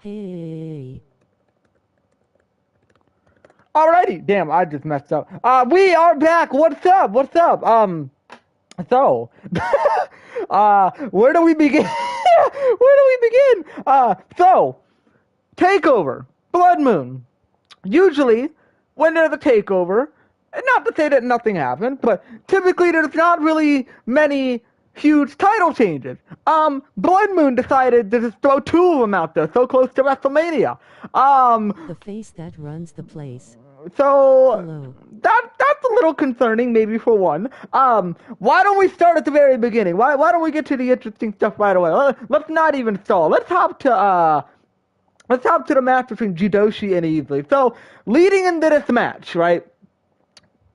Hey. Alrighty, damn, I just messed up. We are back. What's up? What's up? So, where do we begin? Where do we begin? Takeover, Blood Moon. Usually, when there's a takeover, and not to say that nothing happened, but typically there's not really many huge title changes. Blood Moon decided to just throw two of them out there, so close to WrestleMania. The face that runs the place. So Hello. that's a little concerning, maybe for one. Why don't we start at the very beginning? Why don't we get to the interesting stuff right away? Let's not even stall. Let's hop to the match between Jidoshi and Easley. So leading into this match, right?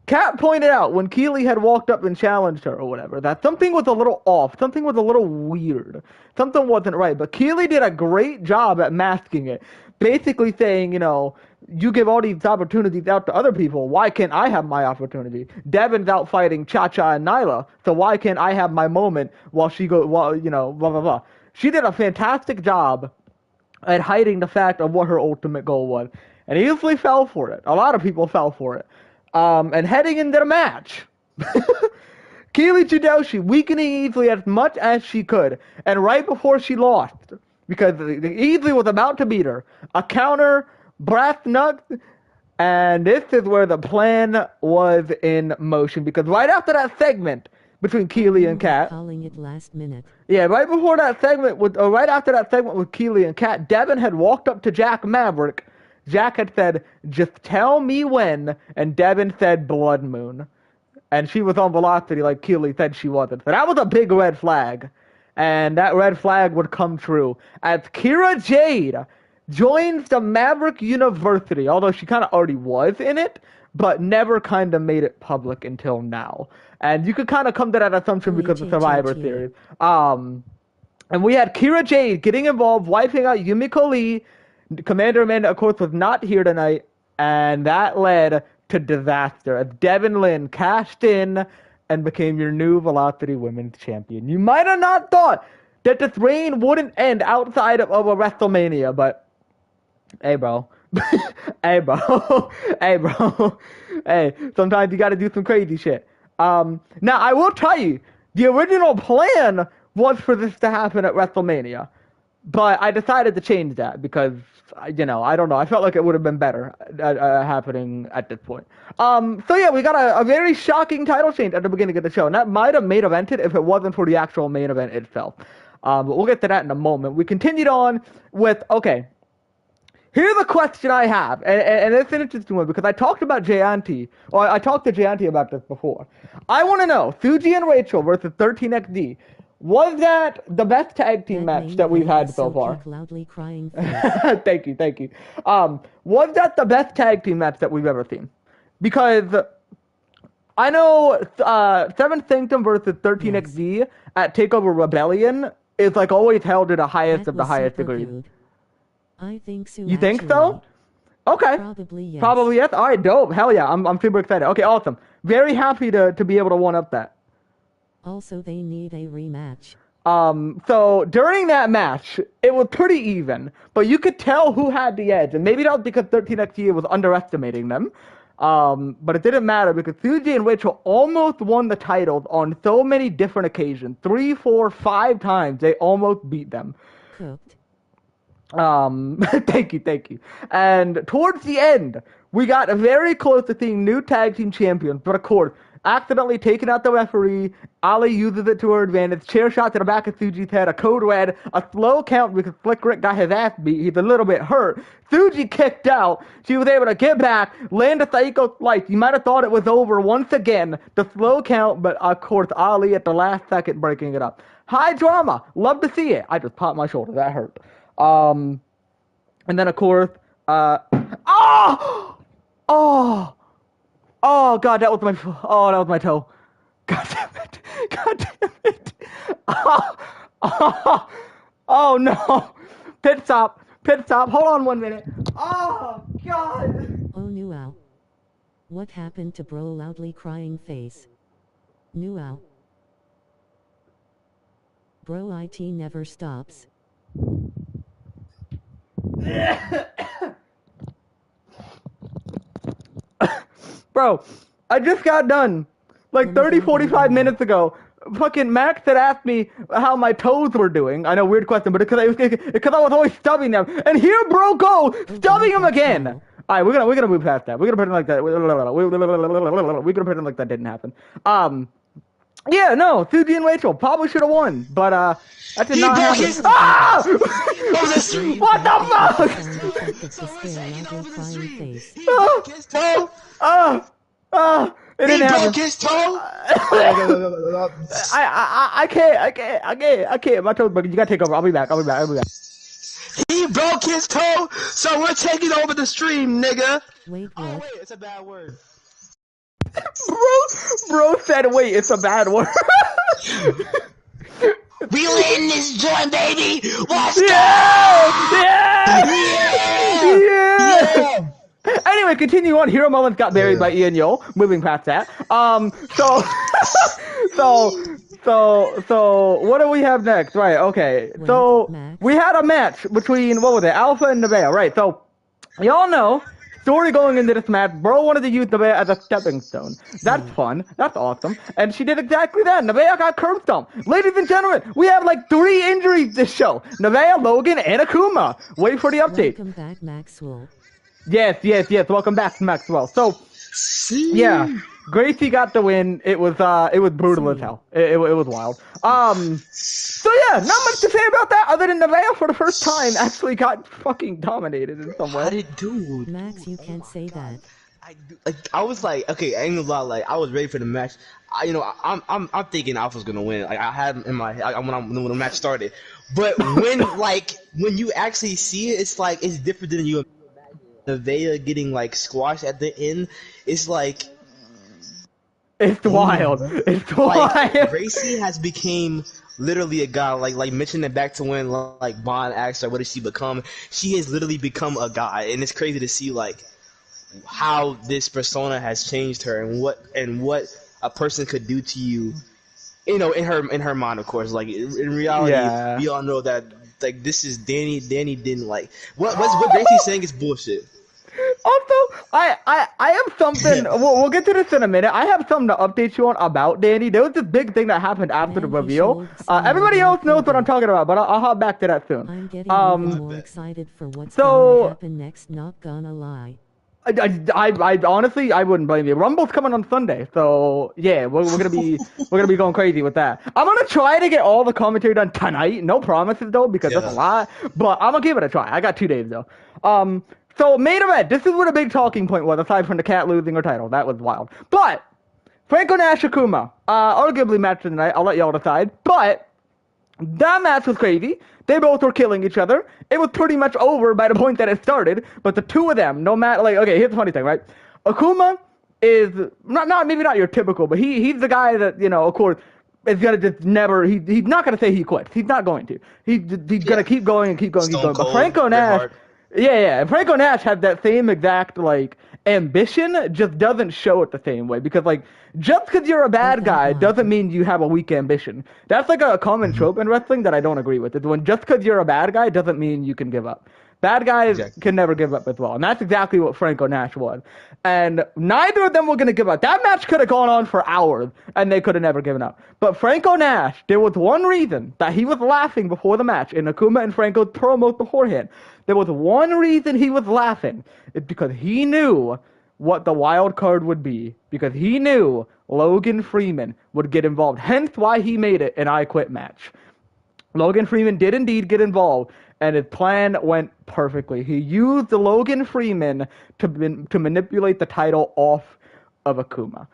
Kat pointed out when Keeley had walked up and challenged her or whatever that something was a little off, something was a little weird, something wasn't right. But Keeley did a great job at masking it, basically saying, you give all these opportunities out to other people. Why can't I have my opportunity? Devin's out fighting Cha Cha and Nyla, so why can't I have my moment blah blah blah. She did a fantastic job at hiding the fact of what her ultimate goal was, and he easily fell for it. A lot of people fell for it. And heading into the match, Keely Judoshi weakening Easley as much as she could, and right before she lost, because Easley was about to beat her, a counter, brass knucks, and this is where the plan was in motion, because right after that segment between Keely and Kat, Calling it last minute. yeah, right before that segment, right after that segment with Keely and Kat, Devin had walked up to Jack Maverick. Jack had said, "Just tell me when," and Devin said, "Blood Moon," and she was on Velocity like Keely said she wasn't. So that was a big red flag, and that red flag would come true as Kira Jade joins the Maverick University, although she kind of already was in it, but never kind of made it public until now. And you could kind of come to that assumption because of Survivor Series. And we had Kira Jade getting involved, wiping out Yumiko Lee. Commander Amanda, of course, was not here tonight, and that led to disaster as Devin Lynn cashed in and became your new Velocity Women's Champion. You might have not thought that this reign wouldn't end outside of a WrestleMania, but hey, bro. Hey, bro. Hey, bro. Hey, sometimes you gotta do some crazy shit. Now, I will tell you, the original plan was for this to happen at WrestleMania. But I decided to change that because, I don't know. I felt like it would have been better happening at this point. So yeah, we got a very shocking title change at the beginning of the show. And that might have main evented if it wasn't for the actual main event itself. But we'll get to that in a moment. We continued on with, okay, here's a question I have. And it's an interesting one because I talked about Jayanti, or I talked to Jayanti about this before. I want to know, Suji and Rachel versus 13XD. Was that the best tag team match that we've had so far? Loudly crying Thank you, thank you. Was that the best tag team match that we've ever seen? Because I know Seventh Sanctum versus 13XD at Takeover Rebellion is like always held to the highest of the highest degrees. Good. I think so. You think so? Okay. Probably yes. Probably yes. All right, dope. Hell yeah, I'm super excited. Okay, awesome. Very happy to be able to one up that. Also, they need a rematch. So during that match, it was pretty even, but you could tell who had the edge, and maybe that was because 13XD was underestimating them. But it didn't matter because Suji and Rachel almost won the titles on so many different occasions. 3, 4, 5 times they almost beat them. Cooked. Thank you. And towards the end, we got very close to seeing new tag team champions, but of course, accidentally taking out the referee. Ali uses it to her advantage. Chair shot to the back of Suji's head. A code red. A slow count because Slick Rick got his ass beat. He's a little bit hurt. Suji kicked out. She was able to get back, land a Psycho Slice. You might have thought it was over once again. The slow count, but of course, Ali at the last second breaking it up. High drama. Love to see it. I just popped my shoulder. That hurt. And then of course, oh! Oh God, that was my toe. God damn it. Oh no. Pit stop. Hold on 1 minute. Oh God. Oh no. What happened to bro loudly crying face? No. Bro IT never stops. Bro, I just got done like 30, 45 minutes ago. Fucking Max had asked me how my toes were doing. I know, weird question, but because I was always stubbing them. And here, bro, go stubbing them again. All right, we're gonna move past that. We're gonna pretend like that. We're gonna pretend like that didn't happen. Yeah, no, Suzy and Rachel probably should have won, but that did not happen. Ah! What the fuck? It didn't happen. Broke his toe. I can't. My toes broken. You gotta take over. I'll be back. He broke his toe, so we're taking over the stream, nigga. Wait, Oh what? wait, it's a bad word. Bro said, wait, it's a bad word. We in this joint, baby. Let's go. Yeah. Anyway, continue on. Hero Mullins got buried by Ian Yo. Moving past that. So what do we have next? Right, okay. Wait, So Max. we had a match between, what was it, Alpha and Nevaeh, right? So y'all know, story going into this match, bro wanted to use Nevaeh as a stepping stone. That's fun. That's awesome. And she did exactly that. Nevaeh got curb stomped. Ladies and gentlemen, we have like 3 injuries this show. Nevaeh, Logan, and Akuma. Wait for the update. Welcome back, Maxwell. Yes. Welcome back, Maxwell. So, yeah, Gracie got the win. It was brutal as hell. It was wild. So yeah, not much to say about that other than Nevaeh for the first time actually got fucking dominated in some How way. did dude? Max, you can't say that. I was like, okay, I ain't gonna lie, like I was ready for the match. I'm thinking Alpha's gonna win. Like I had him in my head when the match started. But when you actually see it, it's like it's different than you imagine. Nevaeh getting like squashed at the end. It's like It's wild. It's like wild. Gracie has became literally a god. Like mentioning it back to when like Bond asked her what did she become. She has literally become a god, and it's crazy to see like how this persona has changed her and what a person could do to you. You know, in her mind, of course. Like in reality, Yeah. we all know that like this is Danny. Danny didn't like what Gracie's saying is bullshit. Also, I have something. We'll get to this in a minute. I have something to update you on about Danny. There was this big thing that happened after the Man, he reveal. showed some Everybody else knows what I'm improvement. talking about, but I'll hop back to that soon. I'm getting even more excited for what's gonna So- happen next, not gonna lie. I honestly, I wouldn't blame you. Rumble's coming on Sunday, so yeah, we're gonna be going crazy with that. I'm gonna try to get all the commentary done tonight. No promises though, because that's a Yeah. lot. But I'm gonna give it a try. I got 2 days though. So main event. This is what a big talking point was, aside from the cat losing her title. That was wild. But Franco Nash Akuma, arguably match of the night. I'll let y'all decide. But that match was crazy. They both were killing each other. It was pretty much over by the point that it started. But the two of them, no matter, like, okay, here's the funny thing, right? Akuma is maybe not your typical, but he's the guy that, you know, of course, is gonna just never. He's not gonna say he quits. He's not going to. He's gonna keep going and keep going and keep Stone going. But Cold, Franco Bret Nash, Hart. yeah, and Franco Nash had that same exact like ambition, just doesn't show it the same way because like just because you're a bad guy doesn't mean you have a weak ambition. That's like a common trope in wrestling that I don't agree with. It's when just because you're a bad guy doesn't mean you can give up. Bad guys Exactly. can never give up as well, and that's exactly what Franco Nash was. And neither of them were going to give up. That match could have gone on for hours, and they could have never given up. But Franco Nash, there was one reason that he was laughing before the match in Akuma and Franco's promos beforehand. There was one reason he was laughing. It's because he knew what the wild card would be. Because he knew Logan Freeman would get involved. Hence why he made it an I Quit match. Logan Freeman did indeed get involved, and his plan went perfectly. He used Logan Freeman to manipulate the title off of Akuma.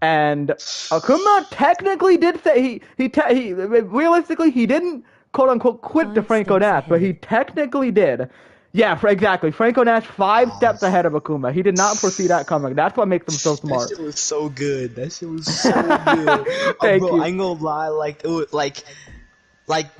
And Akuma technically did say he realistically he didn't quote unquote quit to 5 Franco steps Nash, but he ahead. technically did. Yeah, exactly. Franco Nash 5 steps ahead of Akuma. He did not foresee that coming. That's what makes him so smart. That shit was so good. That shit was so good. Thank Bro, you. I ain't gonna lie, like it was like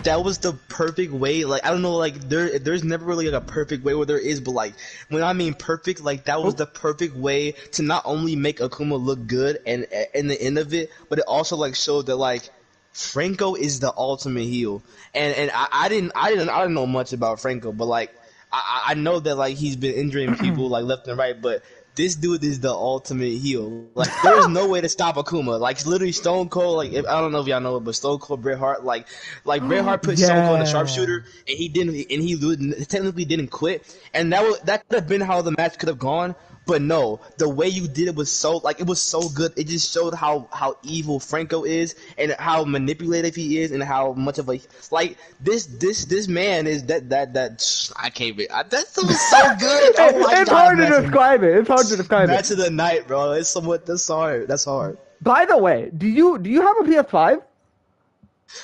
that was the perfect way. Like I don't know, like there's never really like a perfect way where there is, but like when I mean perfect, like that was the perfect way to not only make Akuma look good and in the end of it, but it also like showed that like Franco is the ultimate heel. And I didn't know much about Franco, but like I know that like he's been injuring people like left and right, but this dude is the ultimate heel. Like there's no way to stop Akuma. Like literally Stone Cold. Like I don't know if y'all know it, but Stone Cold Bret Hart. Like Bret Hart put Stone Cold in the sharpshooter, and he didn't. And he technically didn't quit. And that could have been how the match could have gone. But no, the way you did it was so like it was so good. It just showed how evil Franco is and how manipulative he is and how much of a like this man is that I can't be that was so good. Oh my It's God, hard to man. describe it. It's hard to describe Match it. of the night, bro. It's somewhat that's hard. That's hard. By the way, do you have a PS5?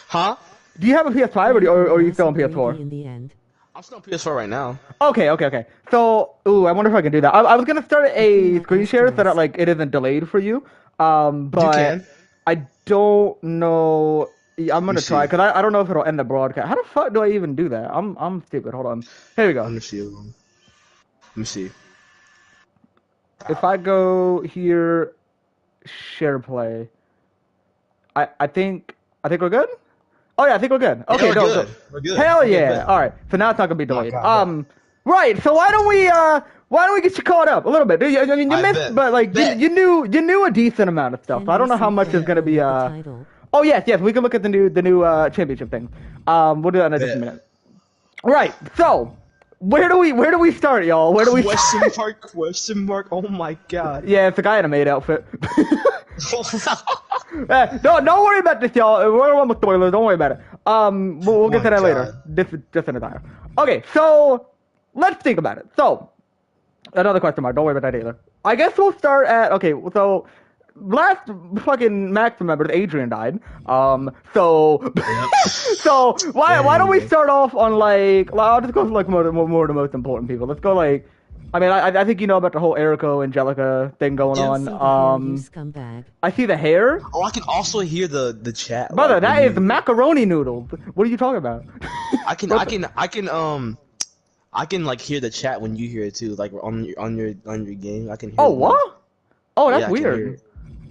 Huh? Do you have a PS5 or are you still on Massive PS4? lady in the end. I'm still on PS4 right now. Okay. So, I wonder if I can do that. I was gonna start a screen share so that like it isn't delayed for you. But You can. I don't know. I'm gonna see. try because I don't know if it'll end the broadcast. How the fuck do I even do that? I'm stupid. Hold on. Here we Let go. me see. Let me see. If I go here, share play. I think we're good. Oh yeah, I think we're good. Okay, we're no, good. so- We're good. Hell Okay, yeah! bet. All right, so now it's not gonna be delayed. God, Right. So why don't we get you caught up a little bit? I mean, you I missed, bet. but like Bet. you knew a decent amount of stuff. Can So I don't we know how see much is gonna be the title? Oh yes, we can look at the new championship thing. We'll do that in just a Bet. minute. Right. So where do we start, y'all? Where do we? Question mark? Question mark? Oh my God. Yeah, it's a guy in a maid outfit. Don't worry about this, y'all. We're on with spoilers. Don't worry about it. We'll get to that my later. God. This is just an attire. Okay, so let's think about it. So another question mark. Don't worry about that either. I guess we'll start at so last fucking Max remembered Adrian died. So so why don't we start off on like I'll just go for like more the most important people. Let's go like. I mean, I think you know about the whole Erico Angelica thing going Yes. See the hair, on. you scumbag. I see the hair. Oh, I can also hear the chat. Brother, like, that when is you- macaroni noodles. What are you talking about? I can like hear the chat when you hear it too, like on your game. I can hear. Oh, them. what? Oh, Yeah, that's I can hear weird. it.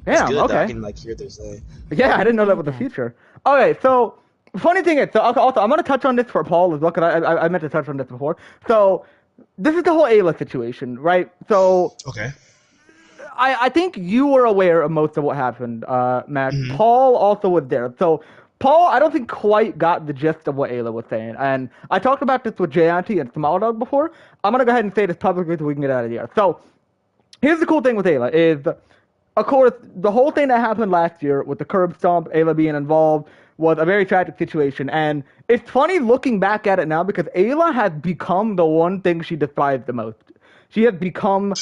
It's Damn, good that I okay. can like hear what they're saying. Yeah, I didn't know that was the future. Okay, so funny thing is, also I'm gonna touch on this for Paul as well, because I meant to touch on this before. So this is the whole Ayla situation, right? So Okay. I think you were aware of most of what happened, Max. Mhm. Paul also was there. So Paul, I don't think quite got the gist of what Ayla was saying. And I talked about this with Jayanti and Small Dog before. I'm going to go ahead and say this publicly so we can get out of here. So here's the cool thing with Ayla is, of course, the whole thing that happened last year with the curb stomp, Ayla being involved, was a very tragic situation. And it's funny looking back at it now because Ayla has become the one thing she despised the most. She has become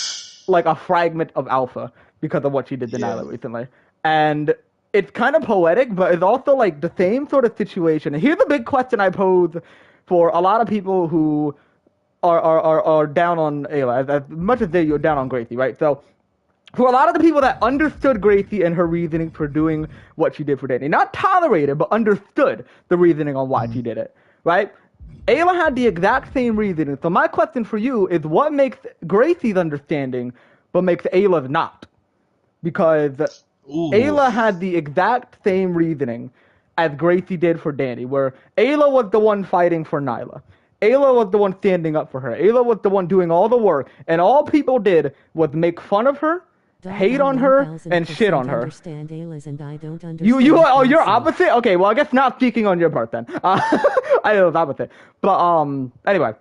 like a fragment of Alpha because of what she did to Yeah. Nyla recently. And it's kind of poetic, but it's also like the same sort of situation. And here's a big question I pose for a lot of people who are down on Ayla, as much as you're down on Gracie, right? So for a lot of the people that understood Gracie and her reasoning for doing what she did for Danny, not tolerated, but understood the reasoning on why she did it, right? Ayla had the exact same reasoning. So my question for you is, what makes Gracie's understanding, but makes Ayla's not? Because Ooh. Ayla had the exact same reasoning as Gracie did for Danny, where Ayla was the one fighting for Nyla. Ayla was the one standing up for her. Ayla was the one doing all the work, and all people did was make fun of her, hate on her, and shit on her. Understand Ayla's and I don't understand You're Gracie. opposite? Okay, well, I guess not speaking on your part then. I know it's opposite. But, anyway.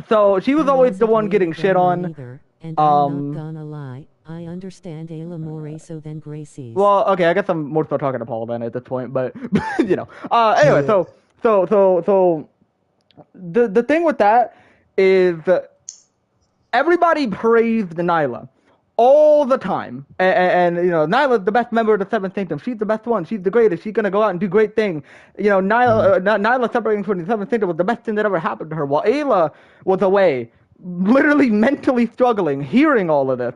So, she was I always the wasn't one getting really shit on. either, and Um, I'm not gonna lie, I understand Ayla more so than Gracie's. Well, okay, I guess I'm more so talking to Paul then at this point, but, you know. Anyway, so the thing with that is everybody praised Nyla all the time. And you know, Nyla's the best member of the Seventh Sanctum. She's the best one. She's the greatest. She's going to go out and do great things. You know, Nyla separating from the Seventh Sanctum was the best thing that ever happened to her. While Ayla was away, literally mentally struggling, hearing all of this.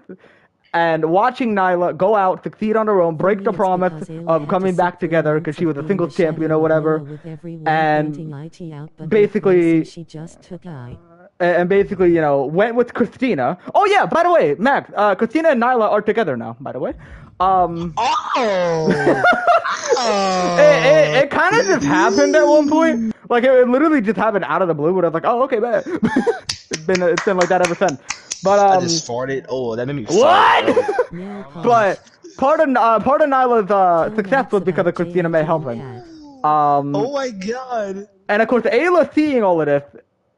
And watching Nyla go out, succeed on her own, break the It's promise because Ayla of had to coming back sit through together months because she of was a being singles the champion or shadow of whatever. Ayla with everyone And pointing IT out, but with basically- Gracie, she just took I. And basically, you know, went with Christina. Oh yeah, by the way, Max, Christina and Nyla are together now, by the way. Oh. It kind of just happened at one point. Like it literally just happened out of the blue. But I was like, oh, okay, man. It's been like that ever since. But I just farted. Oh, that made me what? fart. Nail polish. But part of Nyla's Tell success Max was because about of Christina May JNT helping. Cat. Oh my god. And of course, Ayla seeing all of this,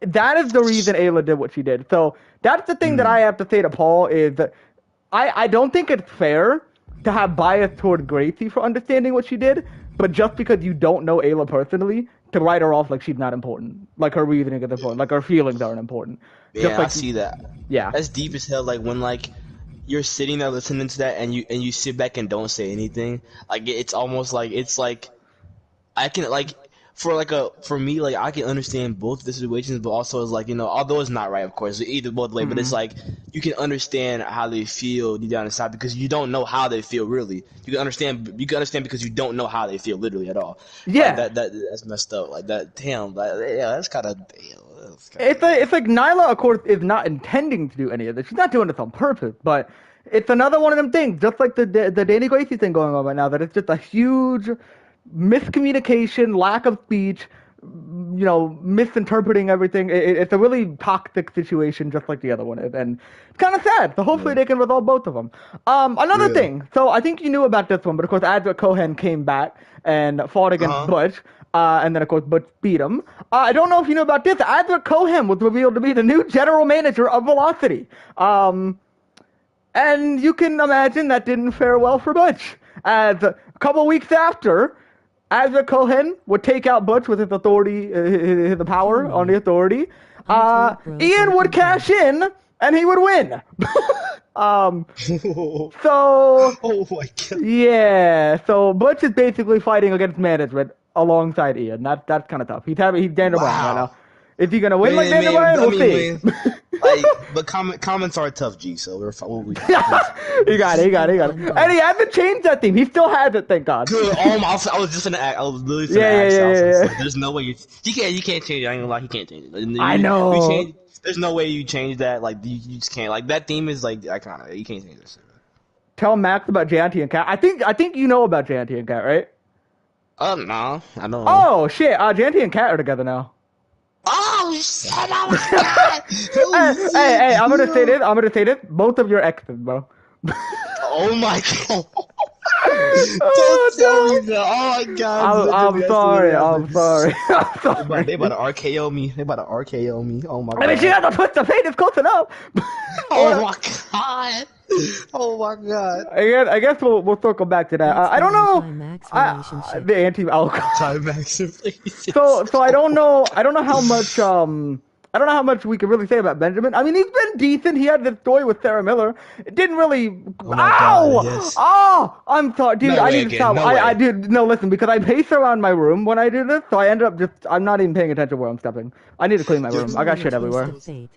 that is the reason Ayla did what she did. So that's the thing that I have to say to Paul is that I don't think it's fair to have bias toward Gracie for understanding what she did, but just because you don't know Ayla personally, to write her off like she's not important, like her reasoning is important, like her feelings aren't important. Yeah, Just like, I see that. yeah. That's deep as hell. Like when like you're sitting there listening to that and you sit back and don't say anything. Like it's almost like it's like I can like for me like I can understand both the situations, but also it's like although it's not right, of course, either both way, but it's like you can understand how they feel deep down inside because you don't know how they feel really. You can understand because you don't know how they feel literally at all. Yeah. Like, that's messed up. Like that, damn. Like, yeah, that's kind of. It's like Nyla, of course, is not intending to do any of this. She's not doing this on purpose, but it's another one of them things, just like the Danny Gracie thing going on right now, that it's just a huge miscommunication, lack of speech, misinterpreting everything. It's a really toxic situation, just like the other one is, and it's kind of sad. So hopefully they can resolve both of them. Another thing. So I think you knew about this one, but of course, Adric Cohen came back and fought against Butch. And then, of course, Butch beat him. I don't know if you know about this. Adric Cohen was revealed to be the new general manager of Velocity. And you can imagine that didn't fare well for Butch. As a couple weeks after, Adric Cohen would take out Butch with his authority, his power on the authority. Ian would cash in, and he would win. So, oh my god. yeah. So Butch is basically fighting against management alongside Ian. That's kind of tough. He's Daniel Bryan right now. Is he gonna win like Daniel Bryan? We'll see. But comments are tough, G. So we're he got it. And he hasn't changed that theme. He still has it, thank God. Good. I was just gonna act. I was literally gonna ask. Like, there's no way you can't change it. I ain't gonna lie, he can't change it. I know. There's no way you change that. Like you just can't. Like that theme is like iconic. You can't change that shit. Tell Max about JNT and Cat. I think you know about JNT and Cat, right? No, I don't. Oh shit! JNT and Cat are together now. Oh shit! Oh my god! hey! I'm gonna say this. Both of your exes, bro. Oh my god! Don't tell me that. Oh my god! I'm sorry. They about to RKO me. Oh my god! I mean, she has a twist of fate. It's close enough. Oh my god! Oh my god! I guess we'll circle back to that. I don't know. The anti-alcohol. Climax. So I don't know how much I don't know how much we can really say about Benjamin. I mean, he's been decent. He had this story with Sarah Miller. It didn't really. Oh my God, yes. Oh, I'm sorry, dude. No I way need to again, stop. no way. I did no listen because I pace around my room when I do this, so I ended up I'm not even paying attention where I'm stepping. I need to clean my room. I got shit everywhere.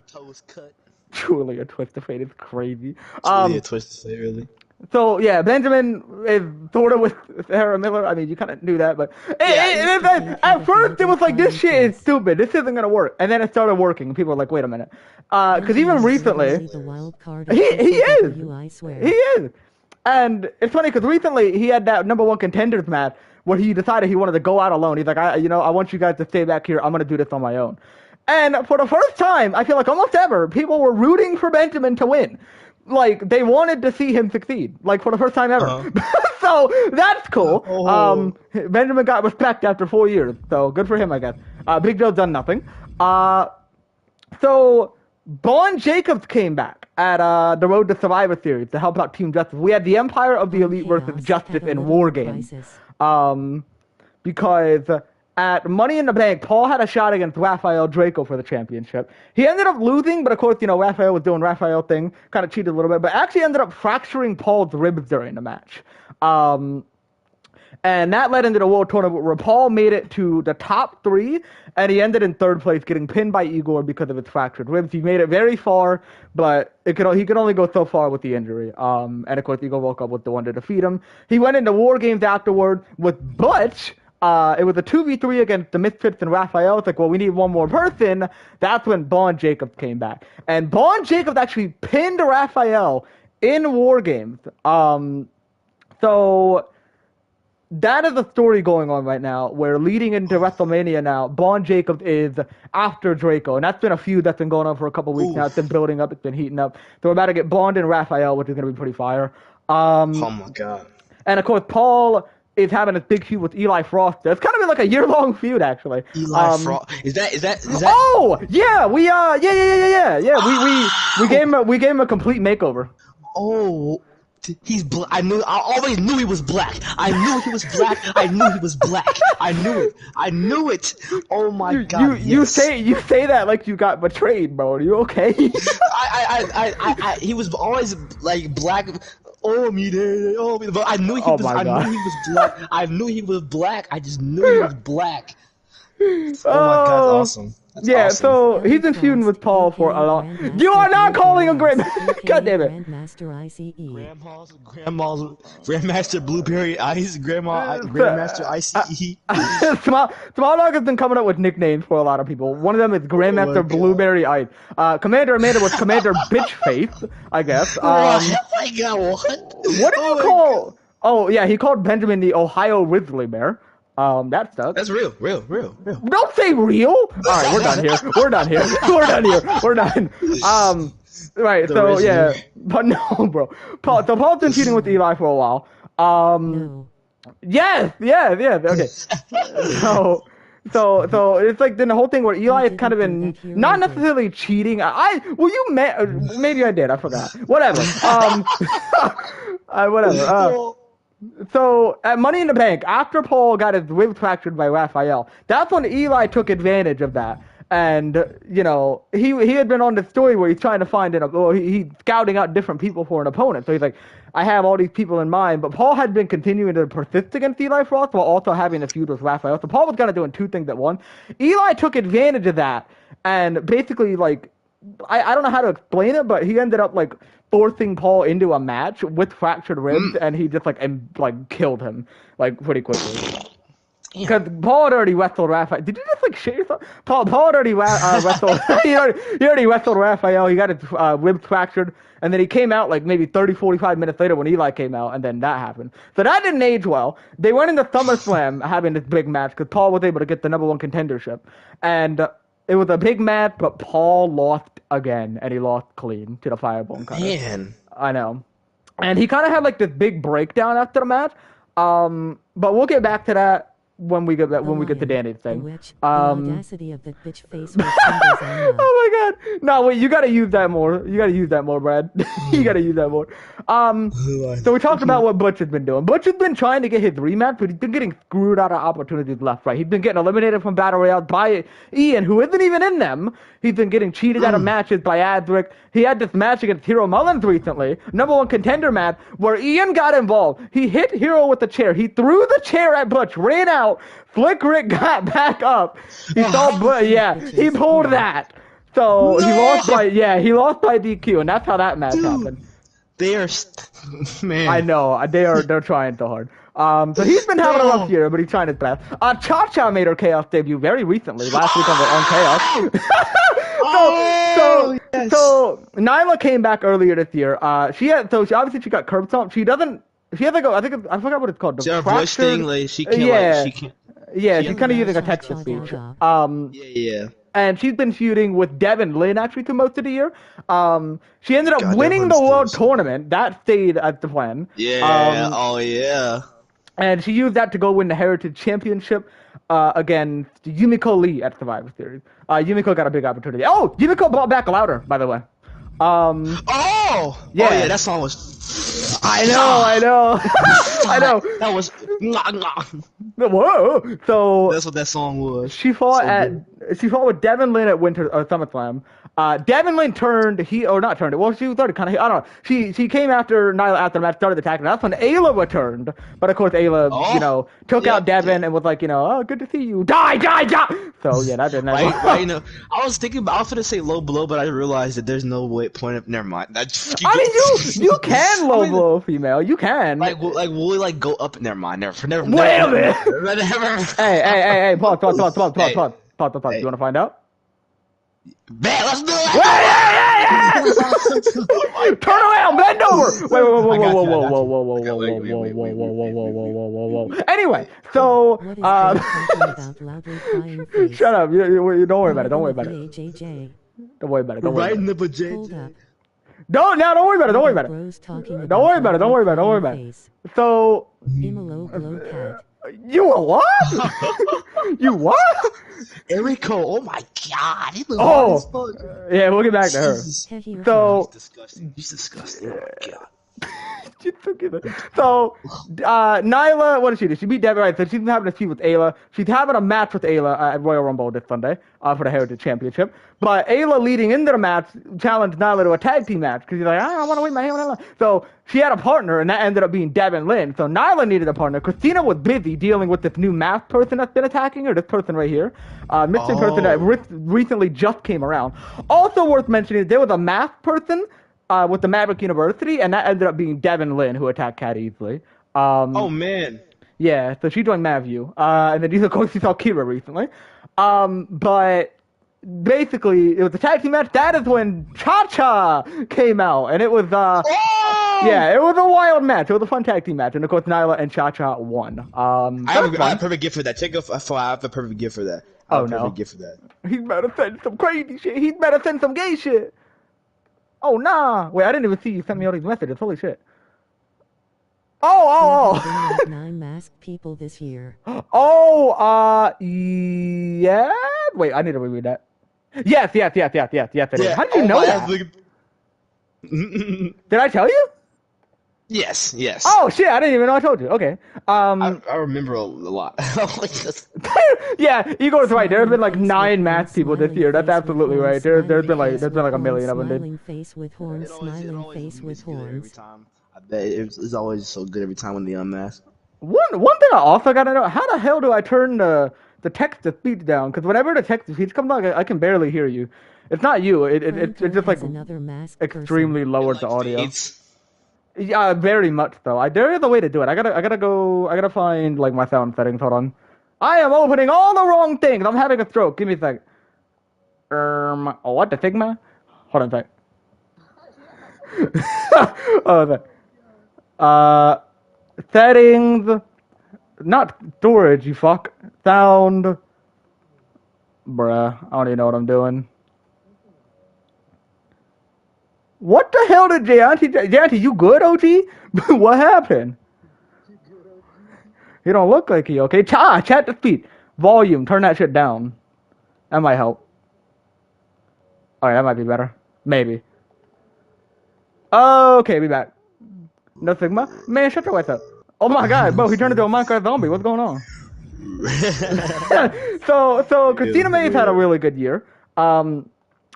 Toes cut. Truly a twist of fate. It's crazy. Truly a twist of fate, really. So yeah, Benjamin is sort of with Sarah Miller. I mean, you kind of knew that, but at first it was like, this shit is stupid. This isn't gonna work, and then it started working. And people were like, wait a minute, because even recently, he is. He is, and it's funny because recently he had that #1 contenders match where he decided he wanted to go out alone. He's like, I want you guys to stay back here. I'm gonna do this on my own. And for the first time, I feel like almost ever, people were rooting for Benjamin to win. Like, they wanted to see him succeed, like, for the first time ever. So, that's cool. Benjamin got respect after 4 years, so good for him, I guess. Big Joe's done nothing. So, Vaughn Jacobs came back at the Road to Survivor Series to help out Team Justice. We had the Empire of the Elite versus Justice in War Games. Because at Money in the Bank, Paul had a shot against Rafael Draco for the championship. He ended up losing, but of course, Rafael was doing Rafael thing, kind of cheated a little bit, but actually ended up fracturing Paul's ribs during the match. And that led into the World Tournament where Paul made it to the top 3, and he ended in 3rd place, getting pinned by Igor because of his fractured ribs. He made it very far, but he could only go so far with the injury. And of course, Igor Volkov was the one to defeat him. He went into War Games afterward with Butch. It was a 2v3 against the Misfits and Raphael. It's like, well, we need one more person. That's when Vaughn Jacobs came back. And Vaughn Jacobs actually pinned Raphael in War Games. So that is a story going on right now where leading into WrestleMania now, Braun Jacobs is after Draco. And that's been a feud that's been going on for a couple weeks now. It's been building up. It's been heating up. So we're about to get Braun and Raphael, which is going to be pretty fire. Oh, my God. And, of course, Paul is having this big feud with Eli Frost. It's kind of been like a year-long feud, actually. Eli Frost. Is that? Oh, yeah. We gave him a complete makeover. Oh, he's black. I always knew he was black. I knew he was black. I knew he was black. I knew it. Oh my God. You say that like you got betrayed, bro. Are you okay? He was always like black. Oh me there. Oh me. But I knew he was. I knew he was black. I knew he was black. I just knew he was black. Oh my God, awesome. That's awesome. So he's been feuding with Paul for a long. You are not calling him Grand. God damn it. Grandmaster ICE. Grandmaster Blueberry Ice. Grandmaster ICE. Small Dog has been coming up with nicknames for a lot of people. One of them is Grandmaster Blueberry Ice. Commander Amanda was Commander Bitchface, I guess. My God, what? What did you call? Oh yeah, he called Benjamin the Ohio Grizzly Bear. That stuff. That's real. Don't say real. All right, we're done here. Right. So yeah, but no, bro. Paul's been feuding with Eli for a while. No. Yes. Okay. So it's like then the whole thing where Eli has kind of been not necessarily cheating. Maybe I did. I forgot. Whatever. Whatever. So, at Money in the Bank, after Paul got his rib fractured by Raphael, that's when Eli took advantage of that. And, he had been on the story where he's trying to find he's scouting out different people for an opponent. So he's like, I have all these people in mind. But Paul had been continuing to persist against Eli Frost while also having a feud with Raphael. So Paul was kind of doing two things at once. Eli took advantage of that and basically, like, I don't know how to explain it, but he ended up, like, forcing Paul into a match with fractured ribs, and he just, like killed him, like, pretty quickly. Because Paul had already wrestled Raphael. Did you just, like, shit yourself? Paul had already wrestled... he already wrestled Raphael. He got his ribs fractured, and then he came out, like, maybe 30, 45 minutes later when Eli came out, and then that happened. So that didn't age well. They went into SummerSlam having this big match, because Paul was able to get the #1 contendership. And... it was a big match, but Paul lost again, and he lost clean to the Fireball Cutter. Man. I know. And he kind of had, like, this big breakdown after the match. But we'll get back to that when we get to Danny's thing. The audacity of that bitch face was symbols on oh my God. No, wait, you gotta use that more, Brad. You gotta use that more. So we talked about what Butch has been doing. Butch has been trying to get his rematch, but he's been getting screwed out of opportunities left, right. He's been getting eliminated from Battle Royale by Ian, who isn't even in them. He's been getting cheated out of matches by Adric. He had this match against Hero Mullins recently, #1 contender match, where Ian got involved. He hit Hero with the chair. He threw the chair at Butch, ran out. Flick Rick got back up. He saw Butch. Yeah, he pulled that. So he lost by DQ, and that's how that match happened. They are, man. I know they're trying so hard. So he's been having a rough year, but he's trying his best. Cha made her Chaos debut very recently, last week on Chaos. So Nyla came back earlier this year. She obviously got curb stomp. She has like I forgot what it's called. The voice thing, like she can't she can't. Yeah, she's kind of using a text to speech. Yeah. And she's been feuding with Devin Lynn actually through most of the year. She ended up winning the World Tournament. That stayed at the plan. Yeah. Yeah. And she used that to go win the Heritage Championship against Yumiko Lee at Survivor Series. Yumiko got a big opportunity. Oh, Yumiko brought back Louder, by the way. Yeah, that song was... I know. That was... Whoa! So... that's what that song was. She fought with Devin Lynn at SummerSlam. Devin Lynn she was already kind of, I don't know. She came after Nyla after the match, started attacking. That's when Ayla returned. But of course Ayla, took out Devin and was like, good to see you. Die! So yeah, that didn't happen. Right, I was thinking, I was gonna say low blow, but I realized that there's no point of, never mind. You can low blow female. You can. Will we go up? Never mind. Never. Wait a minute. Hey, pause. You wanna find out? Man, let's do it! Yeah! Turn around, bend over. Wait, whoa, I got whoa, you, I whoa, got whoa, you. whoa, whoa, Okay, whoa, wait, whoa, wait, whoa, wait, whoa, wait, whoa, wait, whoa, wait, whoa, wait, whoa, wait, whoa, wait, whoa. wait. Anyway, so What is very talking about loudly crying face? shut up. You don't worry about it. Don't worry More about than it. a VAJJ. Don't worry about it. We're Don't worry about writing it. up a Hold up. JJ. Don't worry about it. Don't What worry are about it. bros talking Don't worry about about it. Don't loudly worry about it. Don't worry crying about it. face? So Imalo glow cat. you a what? You what? Eriko, oh my god, he was hard as Oh, fuck. yeah. We'll get back to her. Jesus. Hehe. So Disgusting. He's disgusting. Oh my god. So, Nyla, what did she do? She beat Debbie, right? So she's having a feud with Ayla. She's having a match with Ayla at Royal Rumble this Sunday for the Heritage Championship. But Ayla, leading into the match, challenged Nyla to a tag team match because she's like, I don't want to wait my hand. So she had a partner, and that ended up being Devin Lynn. So Nyla needed a partner. Christina was busy dealing with this new masked person that's been attacking her, this person right here. Missing person that recently just came around. Also worth mentioning, there was a masked person with the Maverick University, and that ended up being Devin Lynn, who attacked Cat easily. Oh man. Yeah, so she joined MavU. And then of course she saw Kira recently. But basically, it was a tag team match. That is when Cha-Cha came out, and it was yeah, it was a wild match. It was a fun tag team match, and of course Nyla and Cha-Cha won. I have a perfect gift for that. Take a I have a perfect gift for that. I have a perfect gift for that. He's better send some crazy shit. He's better send some gay shit. Oh nah! Wait, I didn't even see you sent me all these messages. Holy shit! There have been like 9 masked people this year. Yeah. Wait, I need to reread that. Yes, it is. Yeah. How did you know that? Did I tell you? Yes. Oh shit! I didn't even know I told you. Okay. I remember a lot. Yeah, Igor's right. There have been like 9 masked people this year. That's absolutely right. There's been like a million of them. Smiling face with horns. Smiling face with horns. I bet it's always so good every time when they unmask. One thing I also gotta know: how the hell do I turn the text to speech down? Because whenever the text to speech comes on, I can barely hear you. It's not you. It's just like extremely lowered the audio. Yeah, very much so. There is a way to do it. I gotta find like my sound settings. Hold on. I am opening all the wrong things. I'm having a stroke. Give me a sec. What the Sigma? Hold on a sec. Settings. Not storage, you fuck. Sound. Bruh, I don't even know what I'm doing. What the hell did Jayanti, you good, OG? What happened? You don't look like you okay. Chat to speed. Volume, turn that shit down. That might help. Alright, that might be better. Maybe. Okay, be back. No Sigma? Man, shut your ass up. Oh my god, bro, he turned into a Minecraft zombie. What's going on? So Christina May's had a really good year.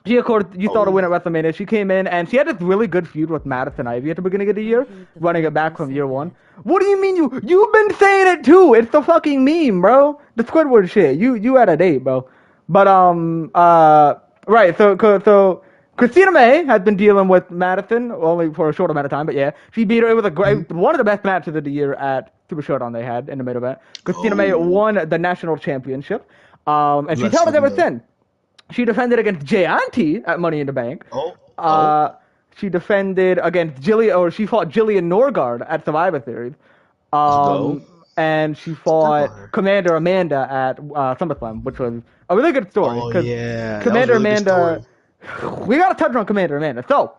She, of course, you saw the win at WrestleMania. She came in, and she had this really good feud with Madison Ivy at the beginning of the year, running it back from year 1. What do you mean you've been saying it too? It's the fucking meme, bro. The Squidward shit. You had a date, bro. But right. So Christina May has been dealing with Madison only for a short amount of time, but yeah, she beat her. It was a great, one of the best matches of the year at Super Showdown they had in the main event. Christina May won the national championship, and she's held it ever since. She defended against Jayanti at Money in the Bank. She defended against she fought Jillian Norgard at Survivor Series. And she fought Commander Amanda at SummerSlam, which was a really good story. Commander Amanda. We gotta touch on Commander Amanda. So,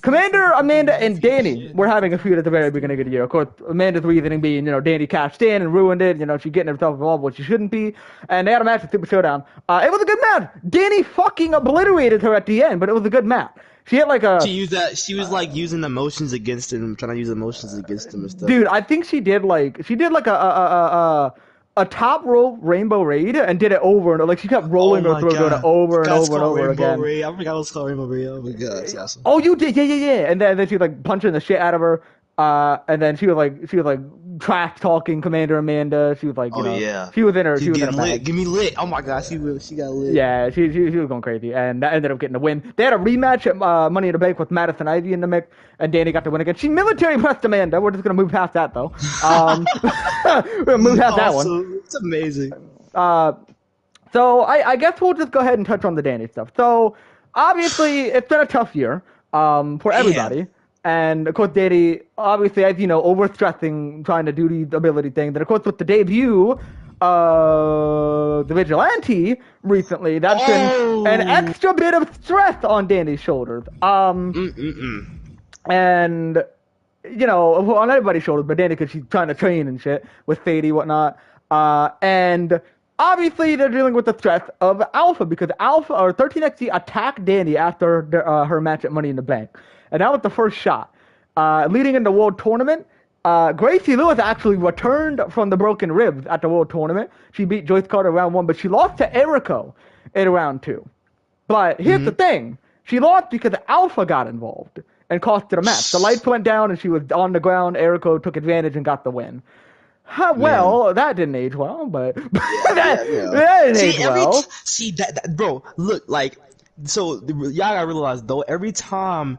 Commander Amanda and Danny were having a feud at the very beginning of the year. Of course, Amanda's reasoning being, Danny cashed in and ruined it. She's getting herself involved, which she shouldn't be. And they had a match at Super Showdown. It was a good match. Danny fucking obliterated her at the end, but it was a good match. She had like a. She used that. She was like using emotions against him, trying to use emotions against him and stuff. Dude, I think she did like a top rope Rainbow Raid and did it over and she kept rolling her through doing it over and over and over again. Raid. I forgot it was called Rainbow Raid. Oh my god, that's awesome. Oh, you did, yeah. And then she was like punching the shit out of her. And then she was like trash talking Commander Amanda. She was like, she was in her. She was in her lit. Give me lit. Oh my god, she got lit. Yeah, she was going crazy, and that ended up getting the win. They had a rematch at Money in the Bank with Madison Ivy in the mix, and Danny got the win again. She military pressed Amanda. We're just gonna move past that though. We're gonna move past that one. It's amazing. So I guess we'll just go ahead and touch on the Danny stuff. So obviously, it's been a tough year for everybody. And of course, Danny, obviously, as you know, overstressing, trying to do the ability thing. Then, of course, with the debut of the Vigilante recently, that's been an extra bit of stress on Danny's shoulders. And you know, on everybody's shoulders, but Danny, because she's trying to train and shit with Sadie, whatnot. And obviously, they're dealing with the stress of Alpha because Alpha or 13XD attacked Danny after her match at Money in the Bank. And that was the first shot. Leading into World Tournament, Gracie Lewis actually returned from the broken ribs at the World Tournament. She beat Joyce Carter round 1, but she lost to Eriko in round 2. But here's the thing. She lost because Alpha got involved and cost her the match. The lights went down and she was on the ground. Eriko took advantage and got the win. Well, that didn't age well, but that didn't age well. See, bro, look, like, so y'all gotta realize, though, every time,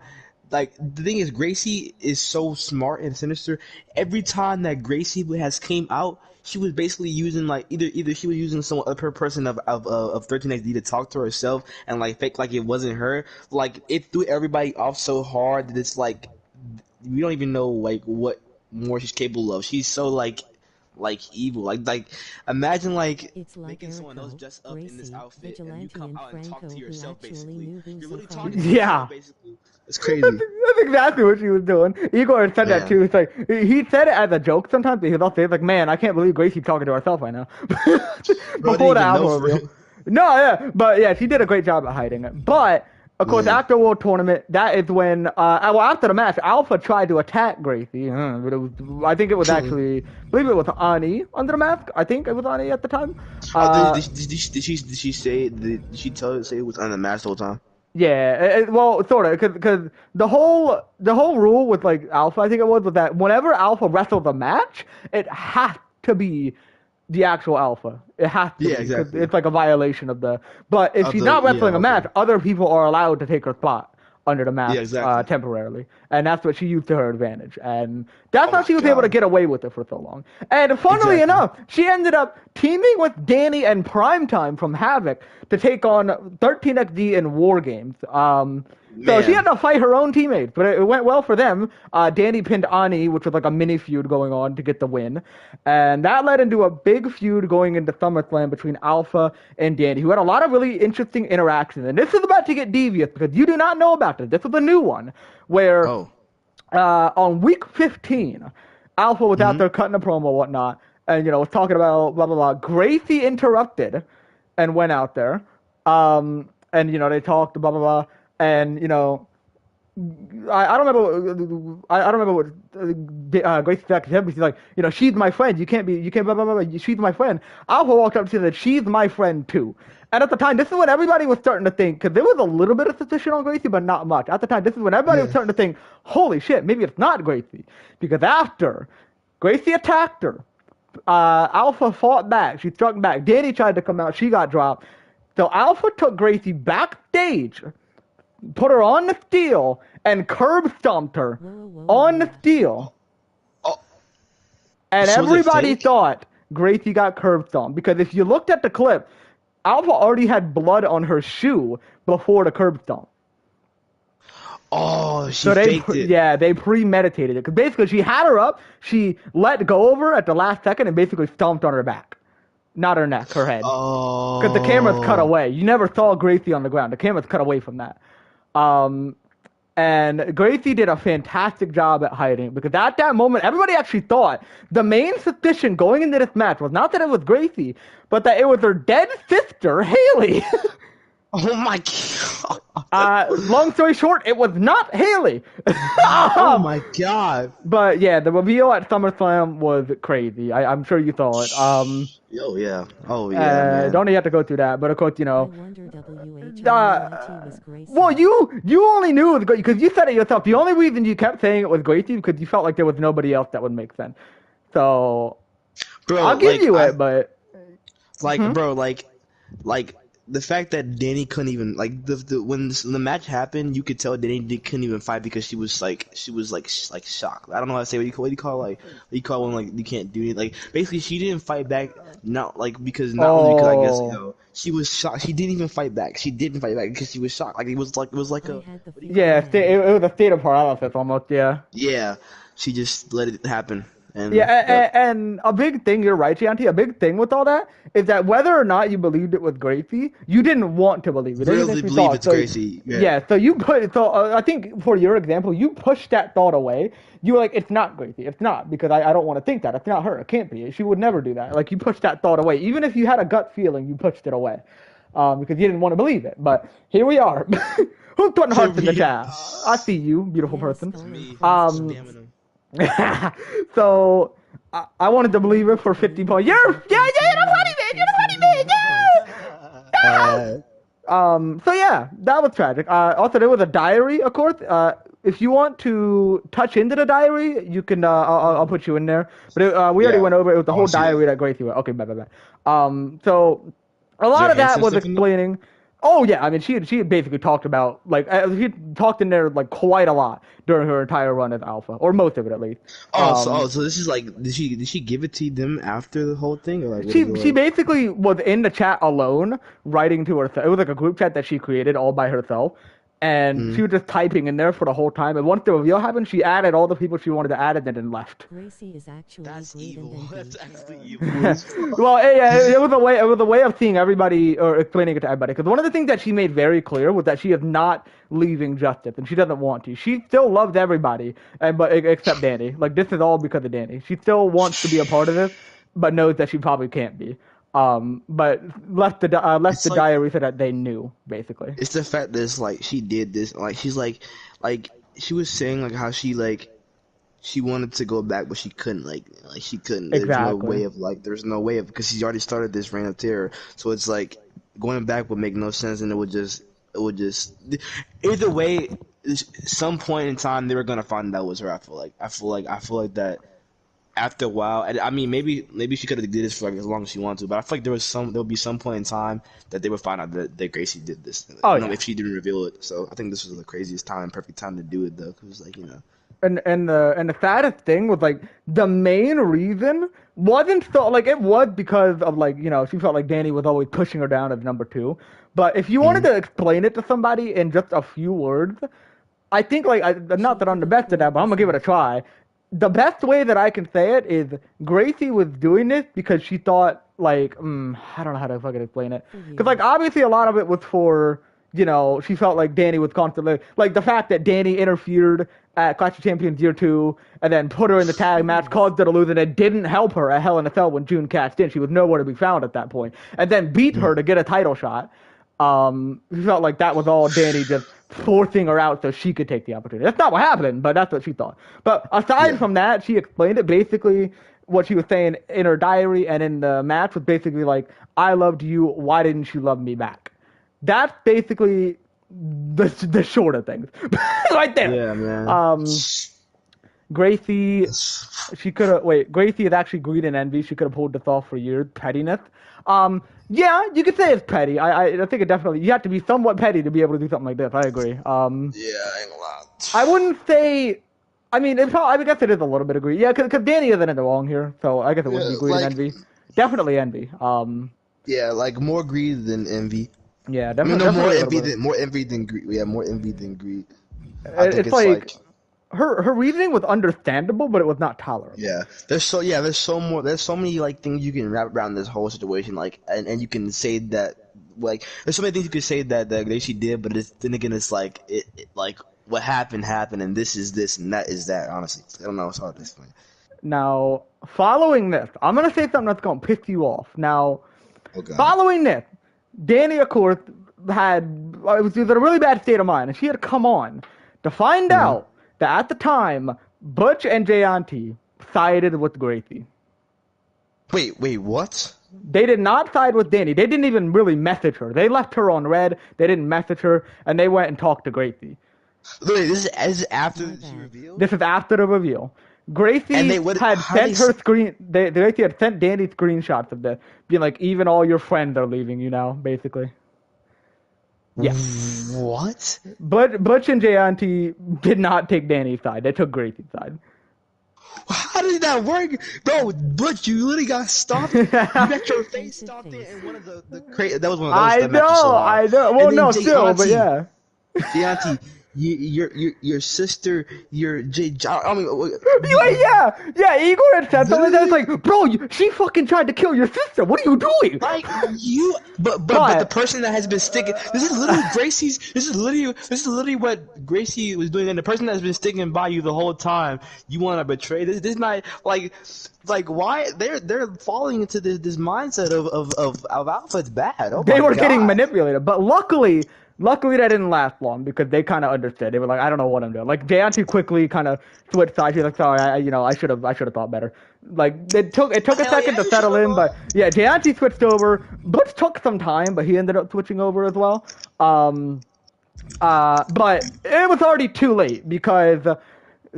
like, the thing is, Gracie is so smart and sinister. Every time that Gracie has came out, she was basically using, like, either she was using some other person of 13XD to talk to herself and, like, fake like it wasn't her. Like, it threw everybody off so hard that it's, like, we don't even know, like, what more she's capable of. She's so, like evil. Like imagine, like, it's like making someone else dress up Gracie, in this outfit Vigilante, and you come out and talk Franco, to yourself, who basically. knew You're really Zuko talking to was- yourself, basically. It's crazy. That's exactly what she was doing. Igor said that too. It's like he said it as a joke sometimes, but he'll also say, like, man, I can't believe Gracie's talking to herself right now. Before the album reveal. No, yeah, but yeah, she did a great job at hiding it. But of course, after World Tournament, that is when, well, after the match, Alpha tried to attack Gracie. But it was, I think it was actually, I believe it was Ani under the mask. I think it was Ani at the time. Did she say? Did she say it was under the mask the whole time? Yeah, well, sort of, because the whole rule with, like, Alpha, I think it was that whenever Alpha wrestles a match, it has to be the actual Alpha. It has to be. Exactly. It's like a violation of the. But if she's not wrestling a match, other people are allowed to take her spot under the mask temporarily, and that's what she used to her advantage, and that's how she was able to get away with it for so long. And funnily enough, she ended up teaming with Danny and Primetime from Havoc to take on 13XD in War Games. So she had to fight her own teammates, but it went well for them. Danny pinned Ani, which was like a mini feud going on to get the win. And that led into a big feud going into SummerSlam between Alpha and Danny, who had a lot of really interesting interactions. And this is about to get devious because you do not know about this. This was a new one where on week 15, Alpha was out there cutting a promo and whatnot, and, you know, was talking about blah, blah, blah. Gracie interrupted and went out there. And, you know, they talked, blah, blah, blah. And, you know, I don't remember what Gracie said, but she's like, you know, she's my friend. You can't blah, blah, blah, blah. She's my friend. Alpha walked up to her and said, she's my friend too. And at the time, this is when everybody was starting to think, because there was a little bit of suspicion on Gracie, but not much. At the time, this is when everybody was starting to think, holy shit, maybe it's not Gracie. Because after Gracie attacked her, Alpha fought back. She struck back. Danny tried to come out. She got dropped. So Alpha took Gracie backstage, put her on the steel, and curb stomped her on the steel. And So everybody thought Gracie got curb stomped, because if you looked at the clip, Alpha already had blood on her shoe before the curb stomp. Oh, she they faked it. Yeah, they premeditated it. Because basically she had her up, she let go of her at the last second and basically stomped on her back. Not her neck, her head. Oh. Because the camera's cut away. You never saw Gracie on the ground. The camera's cut away from that. And Gracie did a fantastic job at hiding, because at that moment, everybody actually thought the main suspicion going into this match was not that it was Gracie, but that it was her dead sister, Haley. Oh my god. Long story short, it was not Haley. Oh my god. But yeah, the reveal at SummerSlam was crazy. I'm sure you saw it. Oh yeah, man. Don't even have to go through that, but of course, you know. I wonder WH was Gracie. Well, you only knew it was Gracie because you said it yourself. The only reason you kept saying it was Gracie because you felt like there was nobody else that would make sense. So, Bro, I'll give you it, but bro, like the fact that Danny couldn't even, like, when the match happened, you could tell Danny couldn't even fight because she was shocked. I don't know how to say what do you call when, like, you can't do anything. Like, basically she didn't fight back, not like because not only because I guess, you know, She was shocked. She didn't even fight back. She didn't fight back because she was shocked. Like it was like I a had the what do you feeling Yeah, that it was a state of paralysis almost. Yeah. yeah. She just let it happen. And Yeah, yep. and a big thing, you're right, Gianti, a big thing with all that is that whether or not you believed it was Gracie, you didn't want to believe it. Really You believe thought. it's So, Gracie. Yeah. yeah, so you put, so I think for your example, you pushed that thought away. You were like, it's not Gracie. It's not, because I don't want to think that. It's not her. It can't be. She would never do that. Like, you pushed that thought away. Even if you had a gut feeling, you pushed it away because you didn't want to believe it. But here we are. Who's putting hearts in the chat? I see you, beautiful Yes, person. stolen Me. questions. Spamming them. So I wanted to believe it for 50 points. You're the funny man. You're the funny man. Yeah. So yeah, that was tragic. Also, there was a diary, of course. If you want to touch into the diary, you can. I'll put you in there. But we already Yeah. went over it with the I whole wanna see that. diary that Gracie wrote. Okay, bye. So a lot there of that hints and was stuff in there? explaining. Oh yeah, I mean she basically talked about like she talked in there like quite a lot during her entire run as Alpha, or most of it at least. So this is like, did she give it to them after the whole thing, or like what is it She like? basically was in the chat alone, writing to herself. It was like a group chat that she created all by herself, and she was just typing in there for the whole time. And once the reveal happened, she added all the people she wanted to add, and then left. Gracie is actually That's great evil. and That's envy. actually evil as fuck. Well, yeah, it was a way. It was a way of seeing everybody or explaining it to everybody. Because one of the things that she made very clear was that she is not leaving Justice, and she doesn't want to. She still loves everybody, but except Danny. Like this is all because of Danny. She still wants to be a part of this, but knows that she probably can't be. But left the It's like diary so that they knew basically. it's the fact that it's like she did this. Like she's like she was saying like how she wanted to go back, but she couldn't. Like she couldn't. There's no Exactly. way of because she's already started this reign of terror. So it's like going back would make no sense, and it would just either way. Some point in time they were gonna find that was her. I feel like that. After a while, and I mean, maybe she could have did this for like as long as she wanted to, but I feel like there'll be some point in time that they would find out that Gracie did this. Oh, You know, yeah. if she didn't reveal it. So I think this was the craziest time, perfect time to do it though, because like And the saddest thing was like the main reason wasn't so like it was because of like she felt like Danny was always pushing her down as number 2. But if you wanted to explain it to somebody in just a few words, I think not that I'm the best at that, but I'm gonna give it a try. The best way that I can say it is Gracie was doing this because she thought I don't know how to fucking explain it. Because like obviously a lot of it was for she felt like Danny was constantly like the fact that Danny interfered at Clash of Champions Year 2 and then put her in the tag match, caused her to lose, and it didn't help her at Hell in a Cell when June cashed in. She was nowhere to be found at that point, and then beat her to get a title shot. She felt like that was all Danny just forcing her out so she could take the opportunity. That's not what happened, but that's what she thought. But aside from that, she explained it. Basically, what she was saying in her diary and in the match was basically like, I loved you, why didn't you love me back? That's basically the short of things. Right there. yeah, man. Gracie, Gracie is actually greed and envy. She could have pulled this off for years. Pettiness. Yeah, you could say it's petty. I think it definitely. You have to be somewhat petty to be able to do something like this. I agree. Yeah, I ain't gonna lie. I wouldn't say. I mean, I guess it is a little bit of greed. Yeah, because Danny isn't in the wrong here, so I guess it wouldn't be greed and envy. Definitely envy. Yeah, like more greed than envy. Yeah, I mean, definitely. no, more definitely envy than greed. Yeah, more envy than greed. I think It's it's like her reasoning was understandable, but it was not tolerable. yeah. There's so many like things you can wrap around this whole situation, like and you can say that like there's so many things you could say that she did, but then again it's like like what happened, and this is this and that is that. Honestly, I don't know. It's hard to explain. Now, following this, I'm gonna say something that's gonna piss you off. Now, following this, Danny, of course, was in a really bad state of mind, and she had come on to find out that at the time, Butch and Jayanti sided with Gracie. Wait, what? They did not side with Danny. They didn't even really message her. They left her on red. They didn't message her, and they went and talked to Gracie. Wait, this is after she revealed? This is after the reveal. Gracie had sent her screen. Gracie had sent Danny screenshots of this, being like, "Even all your friends are leaving you now," basically. Yeah. What? But Butch and Jayanti did not take Danny's side. They took Gracie's side. How did that work, bro? But you literally got stopped. You got your face Defensive stopped in, face. and one of the crazy. That was one. I That match was so know, wild. I know. Well, And then no, Jay still, but Auntie, yeah. Auntie, your sister, your Jay. I mean, Yeah, Igor had said something that's like, bro, she fucking tried to kill your sister. What are you doing? like you, but the person that has been sticking. This is literally Gracie's. This is literally what Gracie was doing, and the person that's been sticking by you the whole time. You want to betray this? This not like why they're falling into this mindset of Alpha. It's bad. Oh They my were getting God. manipulated, but luckily that didn't last long because they kind of understood. They were like, I don't know what I'm doing. Like Jayanti quickly kind of switched sides. She's like, sorry, I should have thought better. Like it took a Hell second yeah, to you settle in, should've. but yeah, Jayanti switched over. Butch took some time, but he ended up switching over as well. But it was already too late because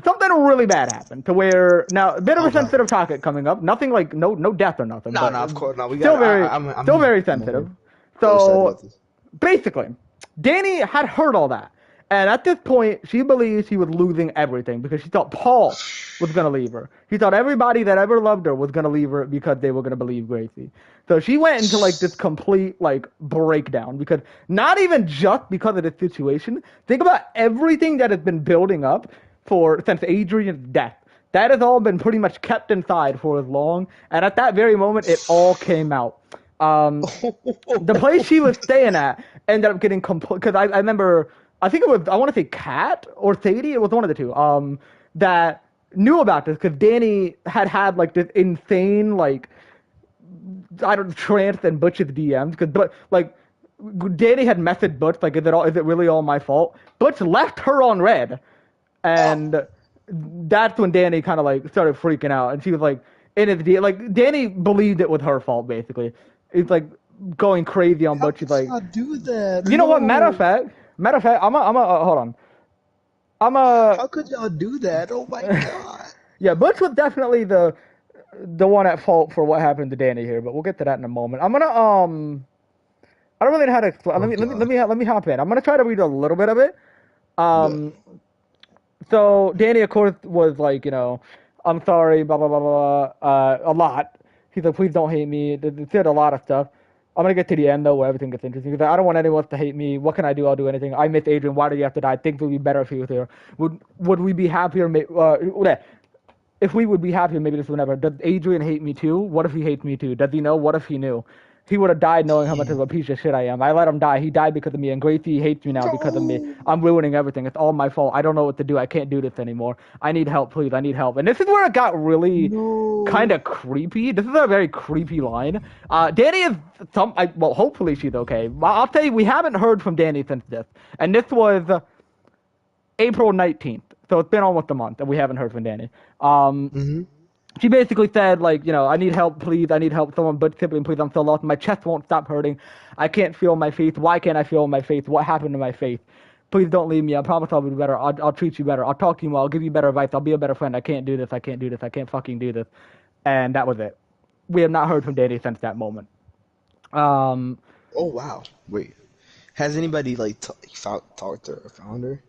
something really bad happened to where now a bit of a Okay. sensitive topic coming up. Nothing like no death or nothing. No, but no, of course not. We still got. very I'm still very I'm sensitive. very upset So about this. basically, Danny had heard all that. And at this point, she believed she was losing everything because she thought Paul was going to leave her. She thought everybody that ever loved her was going to leave her because they were going to believe Gracie. So she went into like this complete like breakdown because not even just because of this situation. Think about everything that has been building up since Adrian's death. That has all been pretty much kept inside for as long. And at that very moment, it all came out. The place she was staying at ended up getting complete because I remember I think it was I want to say Kat or Sadie, it was one of the two that knew about this because Danny had like this insane like I don't trance in Butch's DMs but like Danny had messaged Butch like is it really all my fault? Butch left her on red, and that's when Danny kind of like started freaking out, and she was like in his DM like Danny believed it was her fault basically. It's like going crazy on Butch. She's like, do that? you know what? Matter of fact, I'm a hold on. How could y'all do that? Oh my God. Yeah, Butch was definitely the one at fault for what happened to Danny here, but we'll get to that in a moment. I'm gonna I don't really know how to explain. Let me hop in. I'm gonna try to read a little bit of it. So Danny, of course, was like, I'm sorry, blah blah blah blah, a lot. He's like, please don't hate me. They said a lot of stuff. I'm gonna get to the end though, where everything gets interesting. He's like, I don't want anyone else to hate me. What can I do? I'll do anything. I miss Adrian. Why did you have to die? Things would be better if he was here. Would we be happier? If we would be happier, maybe this would never. Does Adrian hate me too? What if he hates me too? Does he know? What if he knew? He would have died knowing how much of a piece of shit I am. I let him die. He died because of me, and Gracie hates me now because of me. I'm ruining everything. It's all my fault. I don't know what to do. I can't do this anymore. I need help, please. I need help. And this is where it got really kind of creepy. This is a very creepy line. Danny is well, hopefully she's okay. I'll tell you, we haven't heard from Danny since this. And this was April 19th. So it's been almost a month, and we haven't heard from Danny. She basically said, like, I need help, please. I need help. Someone but simply, please. I'm so lost. My chest won't stop hurting. I can't feel my face. Why can't I feel my face? What happened to my face? Please don't leave me. I promise I'll be better. I'll treat you better. I'll talk to you more. I'll give you better advice. I'll be a better friend. I can't do this. I can't do this. I can't fucking do this. And that was it. We have not heard from Danny since that moment. Oh wow. Wait. Has anybody like talked to her or found her?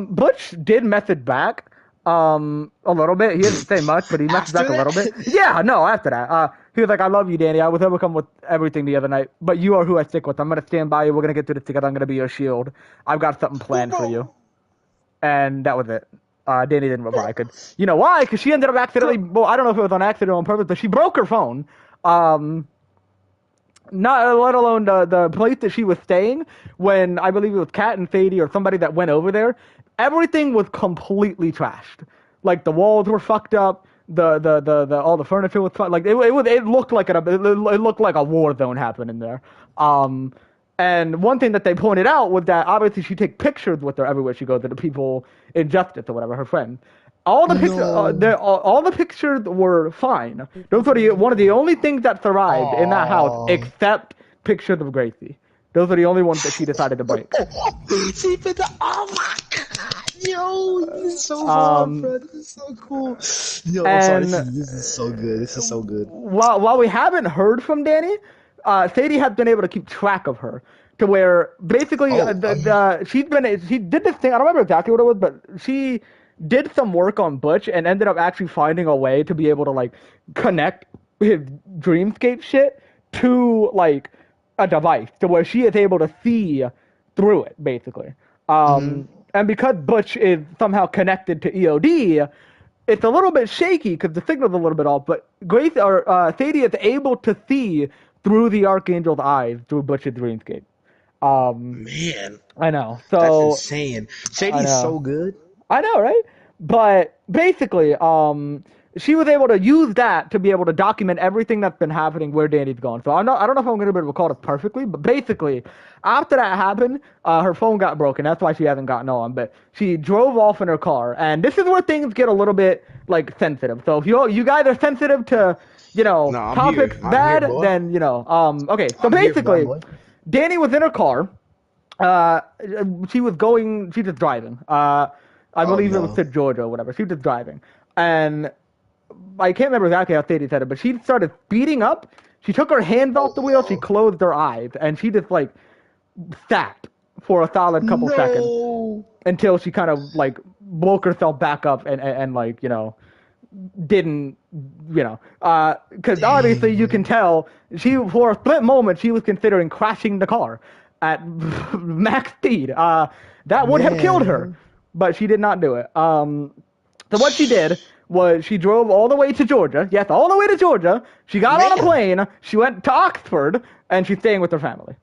Butch did message back. A little bit. He didn't say much, but he messaged back a little bit. Yeah, no, after that. He was like, I love you, Danny. I was overcome with everything the other night, but you are who I stick with. I'm going to stand by you. We're going to get through this together. I'm going to be your shield. I've got something planned for you. And that was it. Danny didn't reply. You know why? Because she ended up accidentally, well, I don't know if it was on accident or on purpose, but she broke her phone. Not let alone the place that she was staying when I believe it was Kat and Sadie or somebody that went over there. Everything was completely trashed. Like the walls were fucked up. The all the furniture was fucked. Like it looked like it looked like a war zone happening there. And one thing that they pointed out was that obviously she takes pictures with her everywhere she goes to the people in Justice or whatever, her friend. All the pictures, all the pictures were fine. Those were one of the only things that survived in that house, except pictures of Gracie. Those are the only ones that she decided to break. Oh my God, yo, this is so hard, bro. This is so cool. Yo, I'm sorry. This is so good. This is so good. While we haven't heard from Danny, Sadie has been able to keep track of her to where basically she did this thing. I don't remember exactly what it was, but she did some work on Butch and ended up actually finding a way to be able to like connect his dreamscape shit to like a device to where she is able to see through it, basically. And because Butch is somehow connected to EOD, it's a little bit shaky because the signal's a little bit off. But Grace or Sadie is able to see through the Archangel's eyes through Butch's dreamscape. Man, I know. that's So insane. Shady's know. so good. I know, right? But basically, she was able to use that to be able to document everything that's been happening where Danny's gone. So I don't know if I'm going to be able to recall it perfectly, but basically, after that happened, her phone got broken. That's why she hasn't gotten on. But she drove off in her car, and this is where things get a little bit like sensitive. So if you guys are sensitive to, No, I'm topics here. I'm bad, here, boy. then okay. So I'm here, basically, boy. Danny was in her car. She was just driving. I believe it was no. to Georgia or whatever. She was just driving. And I can't remember exactly how Sadie said it, but she started speeding up. She took her hands off the wheel, she closed her eyes, and she just like sat for a solid couple seconds No. until she kind of like woke herself back up and like, didn't, because obviously you can tell for a split moment, she was considering crashing the car at max speed. That would have killed her, but she did not do it. So what she did was she drove all the way to Georgia. Yes, all the way to Georgia. She got on a plane. She went to Oxford, and she's staying with her family.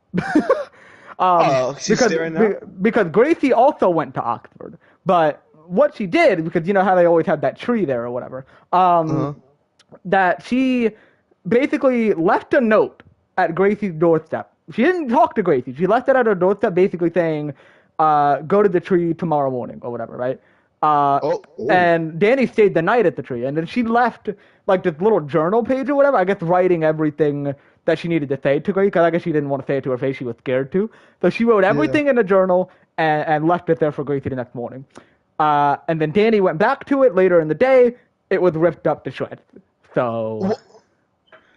She's there right now? Because Gracie also went to Oxford. But what she did, because you know how they always have that tree there or whatever, that she basically left a note at Gracie's doorstep. She didn't talk to Gracie. She left it at her doorstep basically saying, go to the tree tomorrow morning or whatever, right? And Danny stayed the night at the tree, and then she left like this little journal page or whatever, I guess writing everything that she needed to say to Gracie, because I guess she didn't want to say it to her face, she was scared to. So she wrote everything in a journal and left it there for Gracie the next morning. And then Danny went back to it later in the day. It was ripped up to shreds. So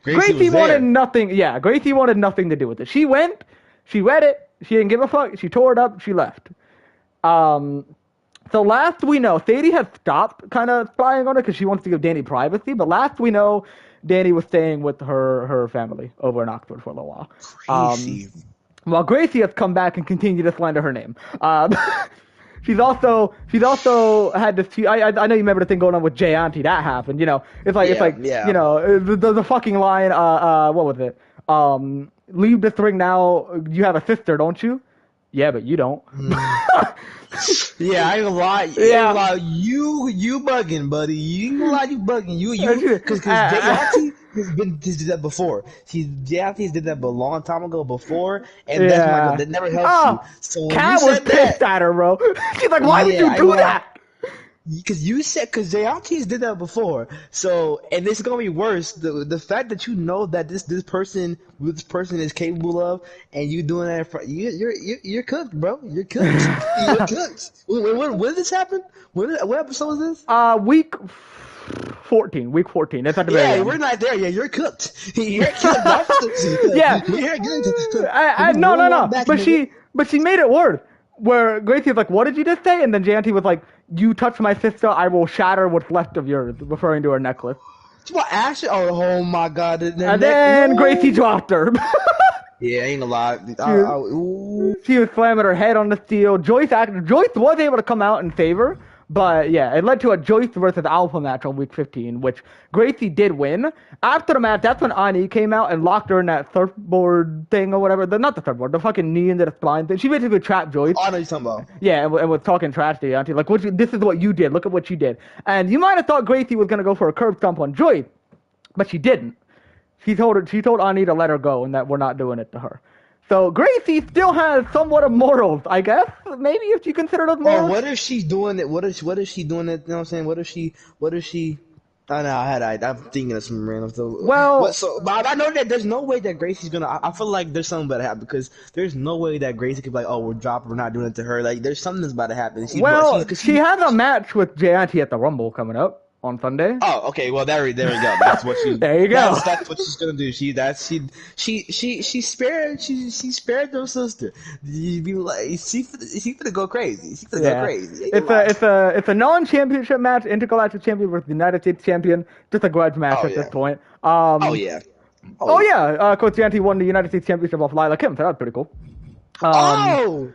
Gracie wanted nothing. Yeah, Gracie wanted nothing to do with it. She went, she read it, she didn't give a fuck, she tore it up, she left. So last we know, Sadie has stopped kind of spying on her because she wants to give Danny privacy. But last we know, Danny was staying with her family over in Oxford for a little while. Crazy. While Gracie has come back and continued to slander her name. She's also had this. I know you remember the thing going on with Jay Auntie. That happened. It's like the fucking line. What was it? Leave this ring now. You have a sister, don't you? Yeah, but you don't. Yeah, I ain't gonna lie. Yeah. You bugging, buddy. You ain't gonna lie, you bugging. Because Jay has did that before. Jay did that a long time ago before, and that never helps you. So Kat was pissed at her, bro. She's like, why would you do that? Because Jay did that before. So, and it's gonna be worse. The fact that you know that this person is capable of, and you doing that, you're cooked, bro. You're cooked. You're cooked. When did this happen? What episode was this? Week 14. Week 14. That's at the very end. We're not there yet. You're cooked. You're cooked. Yeah. No. Back But she made it worse. Where Gracie's like, what did you just say? And then Janty was like, you touch my sister, I will shatter what's left of yours, referring to her necklace. What, Ashley? Oh my god. And then Gracie dropped her. Yeah, ain't a lot. She was slamming her head on the steel. Joyce was able to come out in favor. But yeah, it led to a Joyce versus Alpha match on week 15, which Gracie did win. After the match, that's when Ani came out and locked her in that surfboard thing or whatever. Not the surfboard, the fucking knee into the spine thing. She basically trapped Joyce. Oh, I know you're talking about. Yeah, and was talking trash to you, Auntie. Like, this is what you did. Look at what you did. And you might have thought Gracie was going to go for a curb stomp on Joyce, but she didn't. She told Ani to let her go and that we're not doing it to her. So Gracie still has somewhat of morals, I guess. Maybe if you consider those morals. Or what if she's doing it? What if she doing it? You know what I'm saying? What if she? I know. I'm thinking of some random stuff. Well, but I know that there's no way that Gracie's gonna. I feel like there's something about to happen because there's no way that Gracie could be like, oh, we're dropping, we're not doing it to her. Like, there's something that's about to happen. She has a match with Jay Auntie at the Rumble coming up. on Sunday. Oh, okay. Well, there we go. That's what she. There you go. That's what she's gonna do. She spared her sister. You be like, she gonna go crazy. She's gonna go crazy. It's a non-championship match, Intergalactic Champion versus the United States Champion. Just a grudge match at this point. Oh yeah. Coach Janty won the United States Championship off Lila Kim, so that was pretty cool.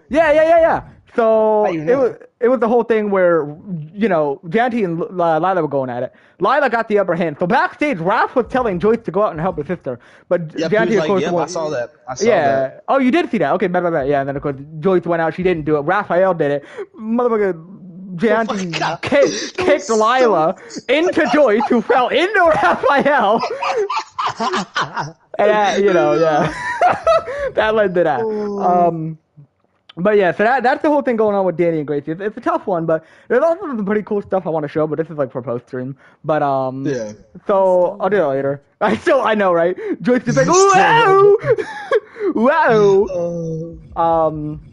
Yeah. So it was the whole thing where, you know, Janty and Lila were going at it. Lila got the upper hand. So backstage, Raph was telling Joyce to go out and help her sister, but Janty, of course, I saw that. That. Oh, you did see that? Okay, bad. Yeah, and then of course Joyce went out. She didn't do it. Raphael did it. Motherfucker. Janty kicked Lila into Joyce, who fell into Raphael. And that led to that. But yeah, so that's the whole thing going on with Danny and Gracie. It's a tough one, but there's also some pretty cool stuff I want to show, but this is like for post stream. But so I'll do that later. I know, right? Joyce is like, wow, wow.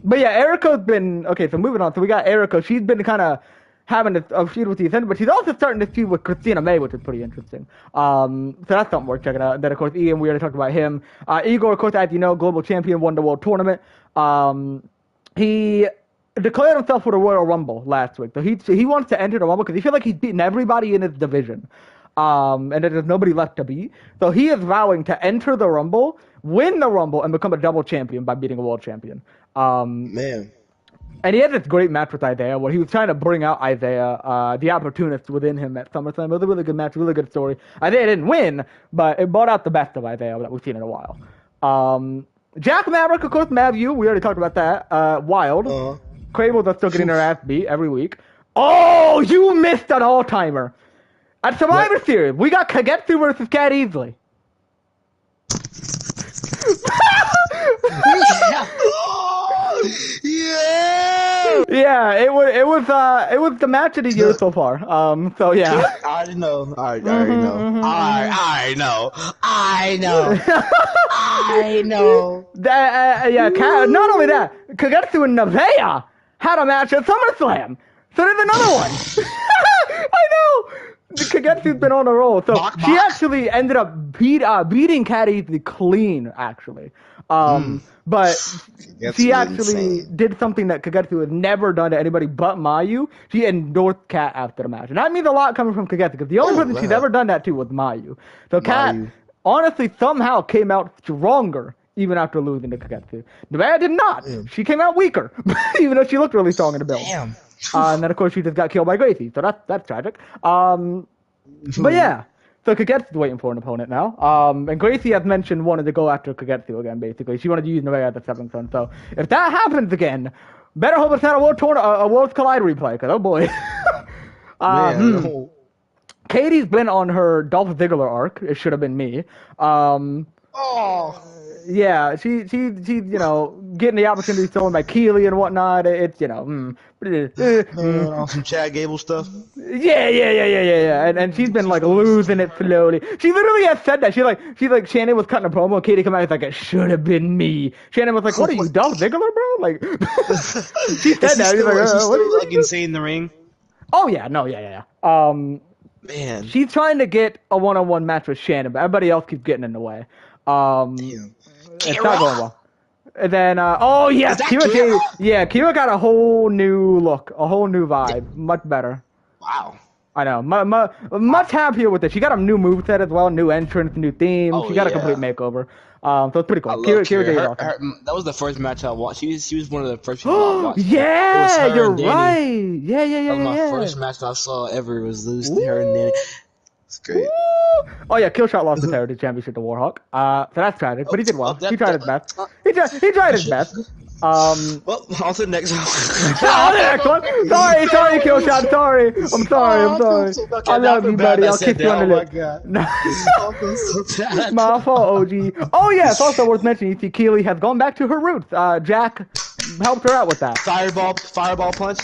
But yeah, Erica's been okay. So moving on. So we got Erica. She's been kind of having a feud with the Ascendant, but she's also starting to feud with Christina May, which is pretty interesting. So that's something worth checking out. And then of course Ian, we already talked about him. Igor, of course, as you know, global champion, won the world tournament. He declared himself for the Royal Rumble last week. So he wants to enter the Rumble because he feels like he's beaten everybody in his division. And there's nobody left to beat. So he is vowing to enter the Rumble, win the Rumble, and become a double champion by beating a world champion. Man. And he had this great match with Isaiah where he was trying to bring out Isaiah, the opportunist within him at SummerSlam. It was a really good match, really good story. Isaiah didn't win, but it brought out the best of Isaiah that we've seen in a while. Jack Maverick, of course, Mavu, we already talked about that. Wild. Crables are still getting their ass beat every week. Oh, you missed an all-timer. At Survivor Series, we got Kagetsu versus Cat Easley. Yeah, it was the match of the year so far. So yeah. I already know. I know. Not only that, Kagetsu and Nevaeh had a match at SummerSlam. So there's another one. I know. Kagetsu's been on a roll. So she actually ended up beating Cat Easley clean, actually. But she actually did something that Kagetsu has never done to anybody but Mayu. She endorsed Kat after the match. And that means a lot coming from Kagetsu, because the only person she's ever done that to was Mayu. So Kat honestly somehow came out stronger even after losing to Kagetsu. Nevaeh did not. She came out weaker, even though she looked really strong in the build. Damn. And then of course she just got killed by Gracie. So that's tragic. But yeah. So Kagetsu's waiting for an opponent now. And Gracie has mentioned wanted to go after Kagetsu again, basically. She wanted to use Nevaeh as the stepping stone. So if that happens again, better hope it's not a Worlds Collide replay, because oh boy. Katie's been on her Dolph Ziggler arc. It should have been me. Yeah, she's you know, getting the opportunity stolen by Keely and whatnot. It's, you know, on some Chad Gable stuff. Yeah. And she's been like losing it slowly. She literally has said that. She's like Shannon was cutting a promo. Katie came out and was like, it should have been me. Shannon was like, what are you, Dolph Ziggler, bro? Like, she said that. She's like insane in the ring. Oh yeah, no, yeah. Man, she's trying to get a one-on-one match with Shannon, but everybody else keeps getting in the way. Damn. It's not going well. And then, Kira got a whole new look, a whole new vibe, much better. Wow. I know, much happier with it. She got a new moveset as well, new entrance, new theme. She got a complete makeover. So it's pretty cool. Kira that was the first match I watched. She was one of the first people I watched. Yeah, you're right. Yeah. That was my first match I saw ever. Was lose to her and Danny. It's great. Oh yeah, Killshot lost the Heritage Championship to Warhawk. So that's tragic, but he did well. He tried his best. He tried his best. Well, on to the next one. On the next one. Sorry, Killshot. Sorry. I'm sorry. I love you, buddy. I'll kiss you on the lip. My fault, OG. Oh yeah, it's also worth mentioning. You see, Keely has gone back to her roots. Jack helped her out with that. Fireball punch.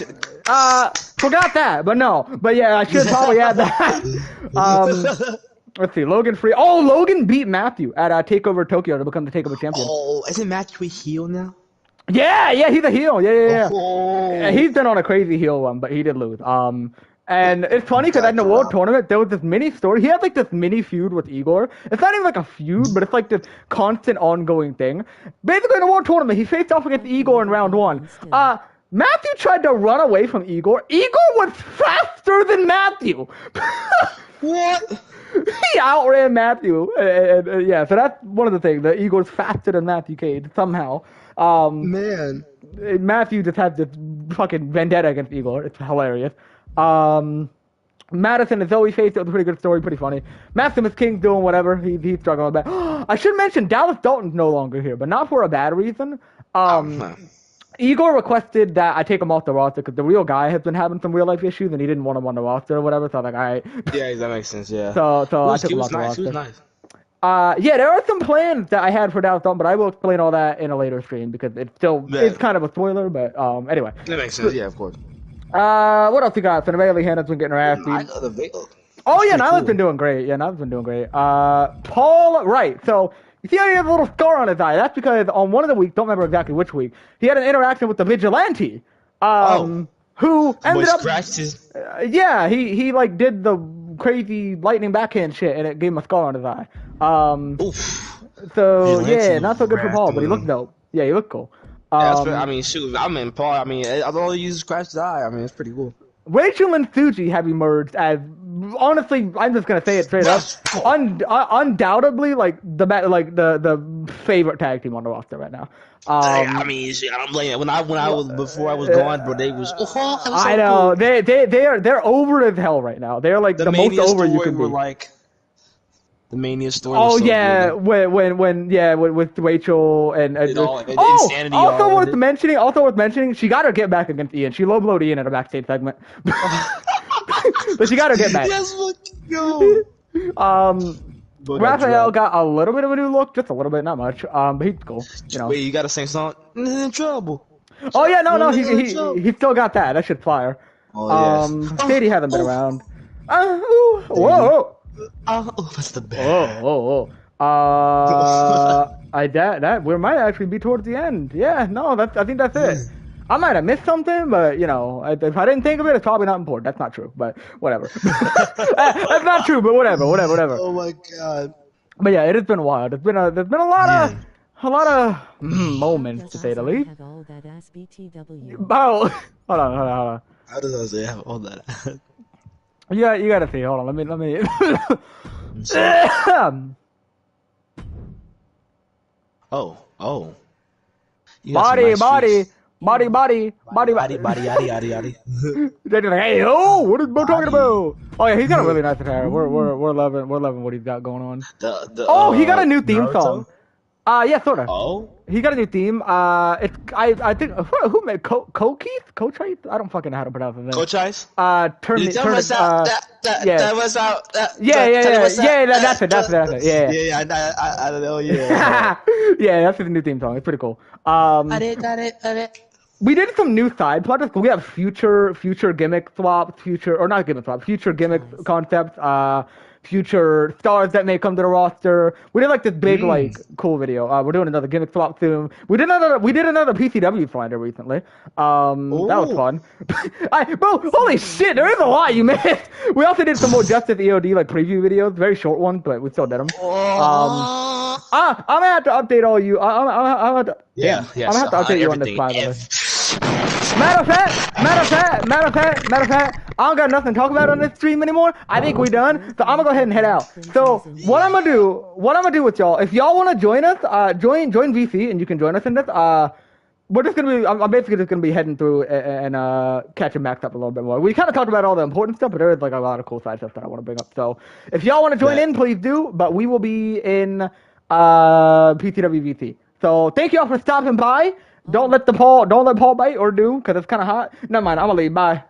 Forgot that, but no. But yeah, I should probably add that. Let's see, Logan Free. Oh, Logan beat Matthew at TakeOver Tokyo to become the TakeOver champion. Oh, isn't Matthew a heel now? Yeah, he's a heel. Yeah. He's been on a crazy heel run, but he did lose. And And it's funny because in the World Tournament, there was this mini story. He had like this mini feud with Igor. It's not even like a feud, but it's like this constant ongoing thing. Basically, in the World Tournament, he faced off against Igor in round 1. Matthew tried to run away from Igor. Igor was faster than Matthew. What? He outran Matthew. Yeah, so that's one of the things. That Igor's faster than Matthew Cage somehow. Man. Matthew just has this fucking vendetta against Igor. It's hilarious. Madison and Zoe faced. It was a pretty good story, pretty funny. Maximus King's doing whatever. He's struggling with that. I should mention Dallas Dalton's no longer here, but not for a bad reason. Igor requested that I take him off the roster because the real guy has been having some real life issues and he didn't want him on the roster or whatever. So I was like, all right. Yeah, that makes sense. Yeah. So I took him off the roster. He was nice. Yeah, there are some plans that I had for Dallas Dalton, but I will explain all that in a later stream because it's kind of a spoiler. But anyway. That makes sense. Yeah, of course. What else we got? So Nevaeh Hannah's been getting her ass beat. Oh yeah, Nyla's been doing great. Yeah, Nyla's been doing great. Paul Wright. So you see how he has a little scar on his eye? That's because on one of the weeks, don't remember exactly which week, he had an interaction with the vigilante. Who ended up scratched his. Yeah, he like did the crazy lightning backhand shit, and it gave him a scar on his eye. Oof. So yeah, not so good for Paul, but he looked dope. Yeah, he looked cool. I mean, shoot. I mean, Paul. I mean, although he scratched his eye, I mean, it's pretty cool. Rachel and Suji have emerged as, honestly, I'm just gonna say it straight up, undoubtedly like the favorite tag team on the roster right now. I mean, shit, I don't blame it. When I was before I was gone, bro, they was. I know cool. They're over as hell right now. They're like the most over you can be. Like, the Mania story. Oh was so yeah, good. with Rachel and Insanity. Also worth mentioning, she got her get back against Ian. She low blowed Ian in a backstage segment, but she got her get back. Yes, go. Raphael got a little bit of a new look, just a little bit, not much. But he's cool. You know. Wait, you got the same song? In trouble. Oh yeah, no, he still got that. That shit fire. Oh yes. Sadie hasn't been around. Whoa. Oh, that's the best. That we might actually be towards the end. Yeah, no, I think that's it. I might have missed something, but you know, if I didn't think of it, it's probably not important. That's not true, but whatever. That's not true, but whatever. Oh my god. But yeah, it has been wild. There's been a lot of moments, to say the least. Oh, hold on. How does I say have all that? You gotta see. Hold on. Let me. Oh. Body. They're like, hey, what is Bo talking about? Oh yeah, he's got a really nice attire. We're loving what he's got going on. He got a new theme song. Yeah, sort of. Oh. He got a new theme. I think who made Cochise? I don't fucking know how to pronounce his name. Cochise? Turn us out. Yeah. That's it. Yeah. Yeah. I don't know. Yeah. Yeah, that's his new theme song. It's pretty cool. We did some new side projects. We have future gimmick swaps, future gimmick concepts, future stars that may come to the roster. We did like this big cool video. We're doing another gimmick swap soon. We did another PCW finder recently. That was fun. Holy shit, there is a lot you missed. We also did some more Justice EOD like preview videos, very short ones, but we still did them. I'm gonna have to update all you. I'm gonna have to update you on this, by the way. Matter of fact, I don't got nothing to talk about on this stream anymore. I think we done, so I'm gonna go ahead and head out. So what I'm gonna do with y'all, if y'all wanna join us, join VC, and you can join us in this. We're just gonna be, I'm basically just gonna be heading through and catching Max up a little bit more. We kind of talked about all the important stuff, but there is like a lot of cool side stuff that I want to bring up. So if y'all want to join in, please do. But we will be in PTW VC. So thank y'all for stopping by. Don't let Paul bite or do, because it's kind of hot. Never mind, I'm gonna leave. Bye.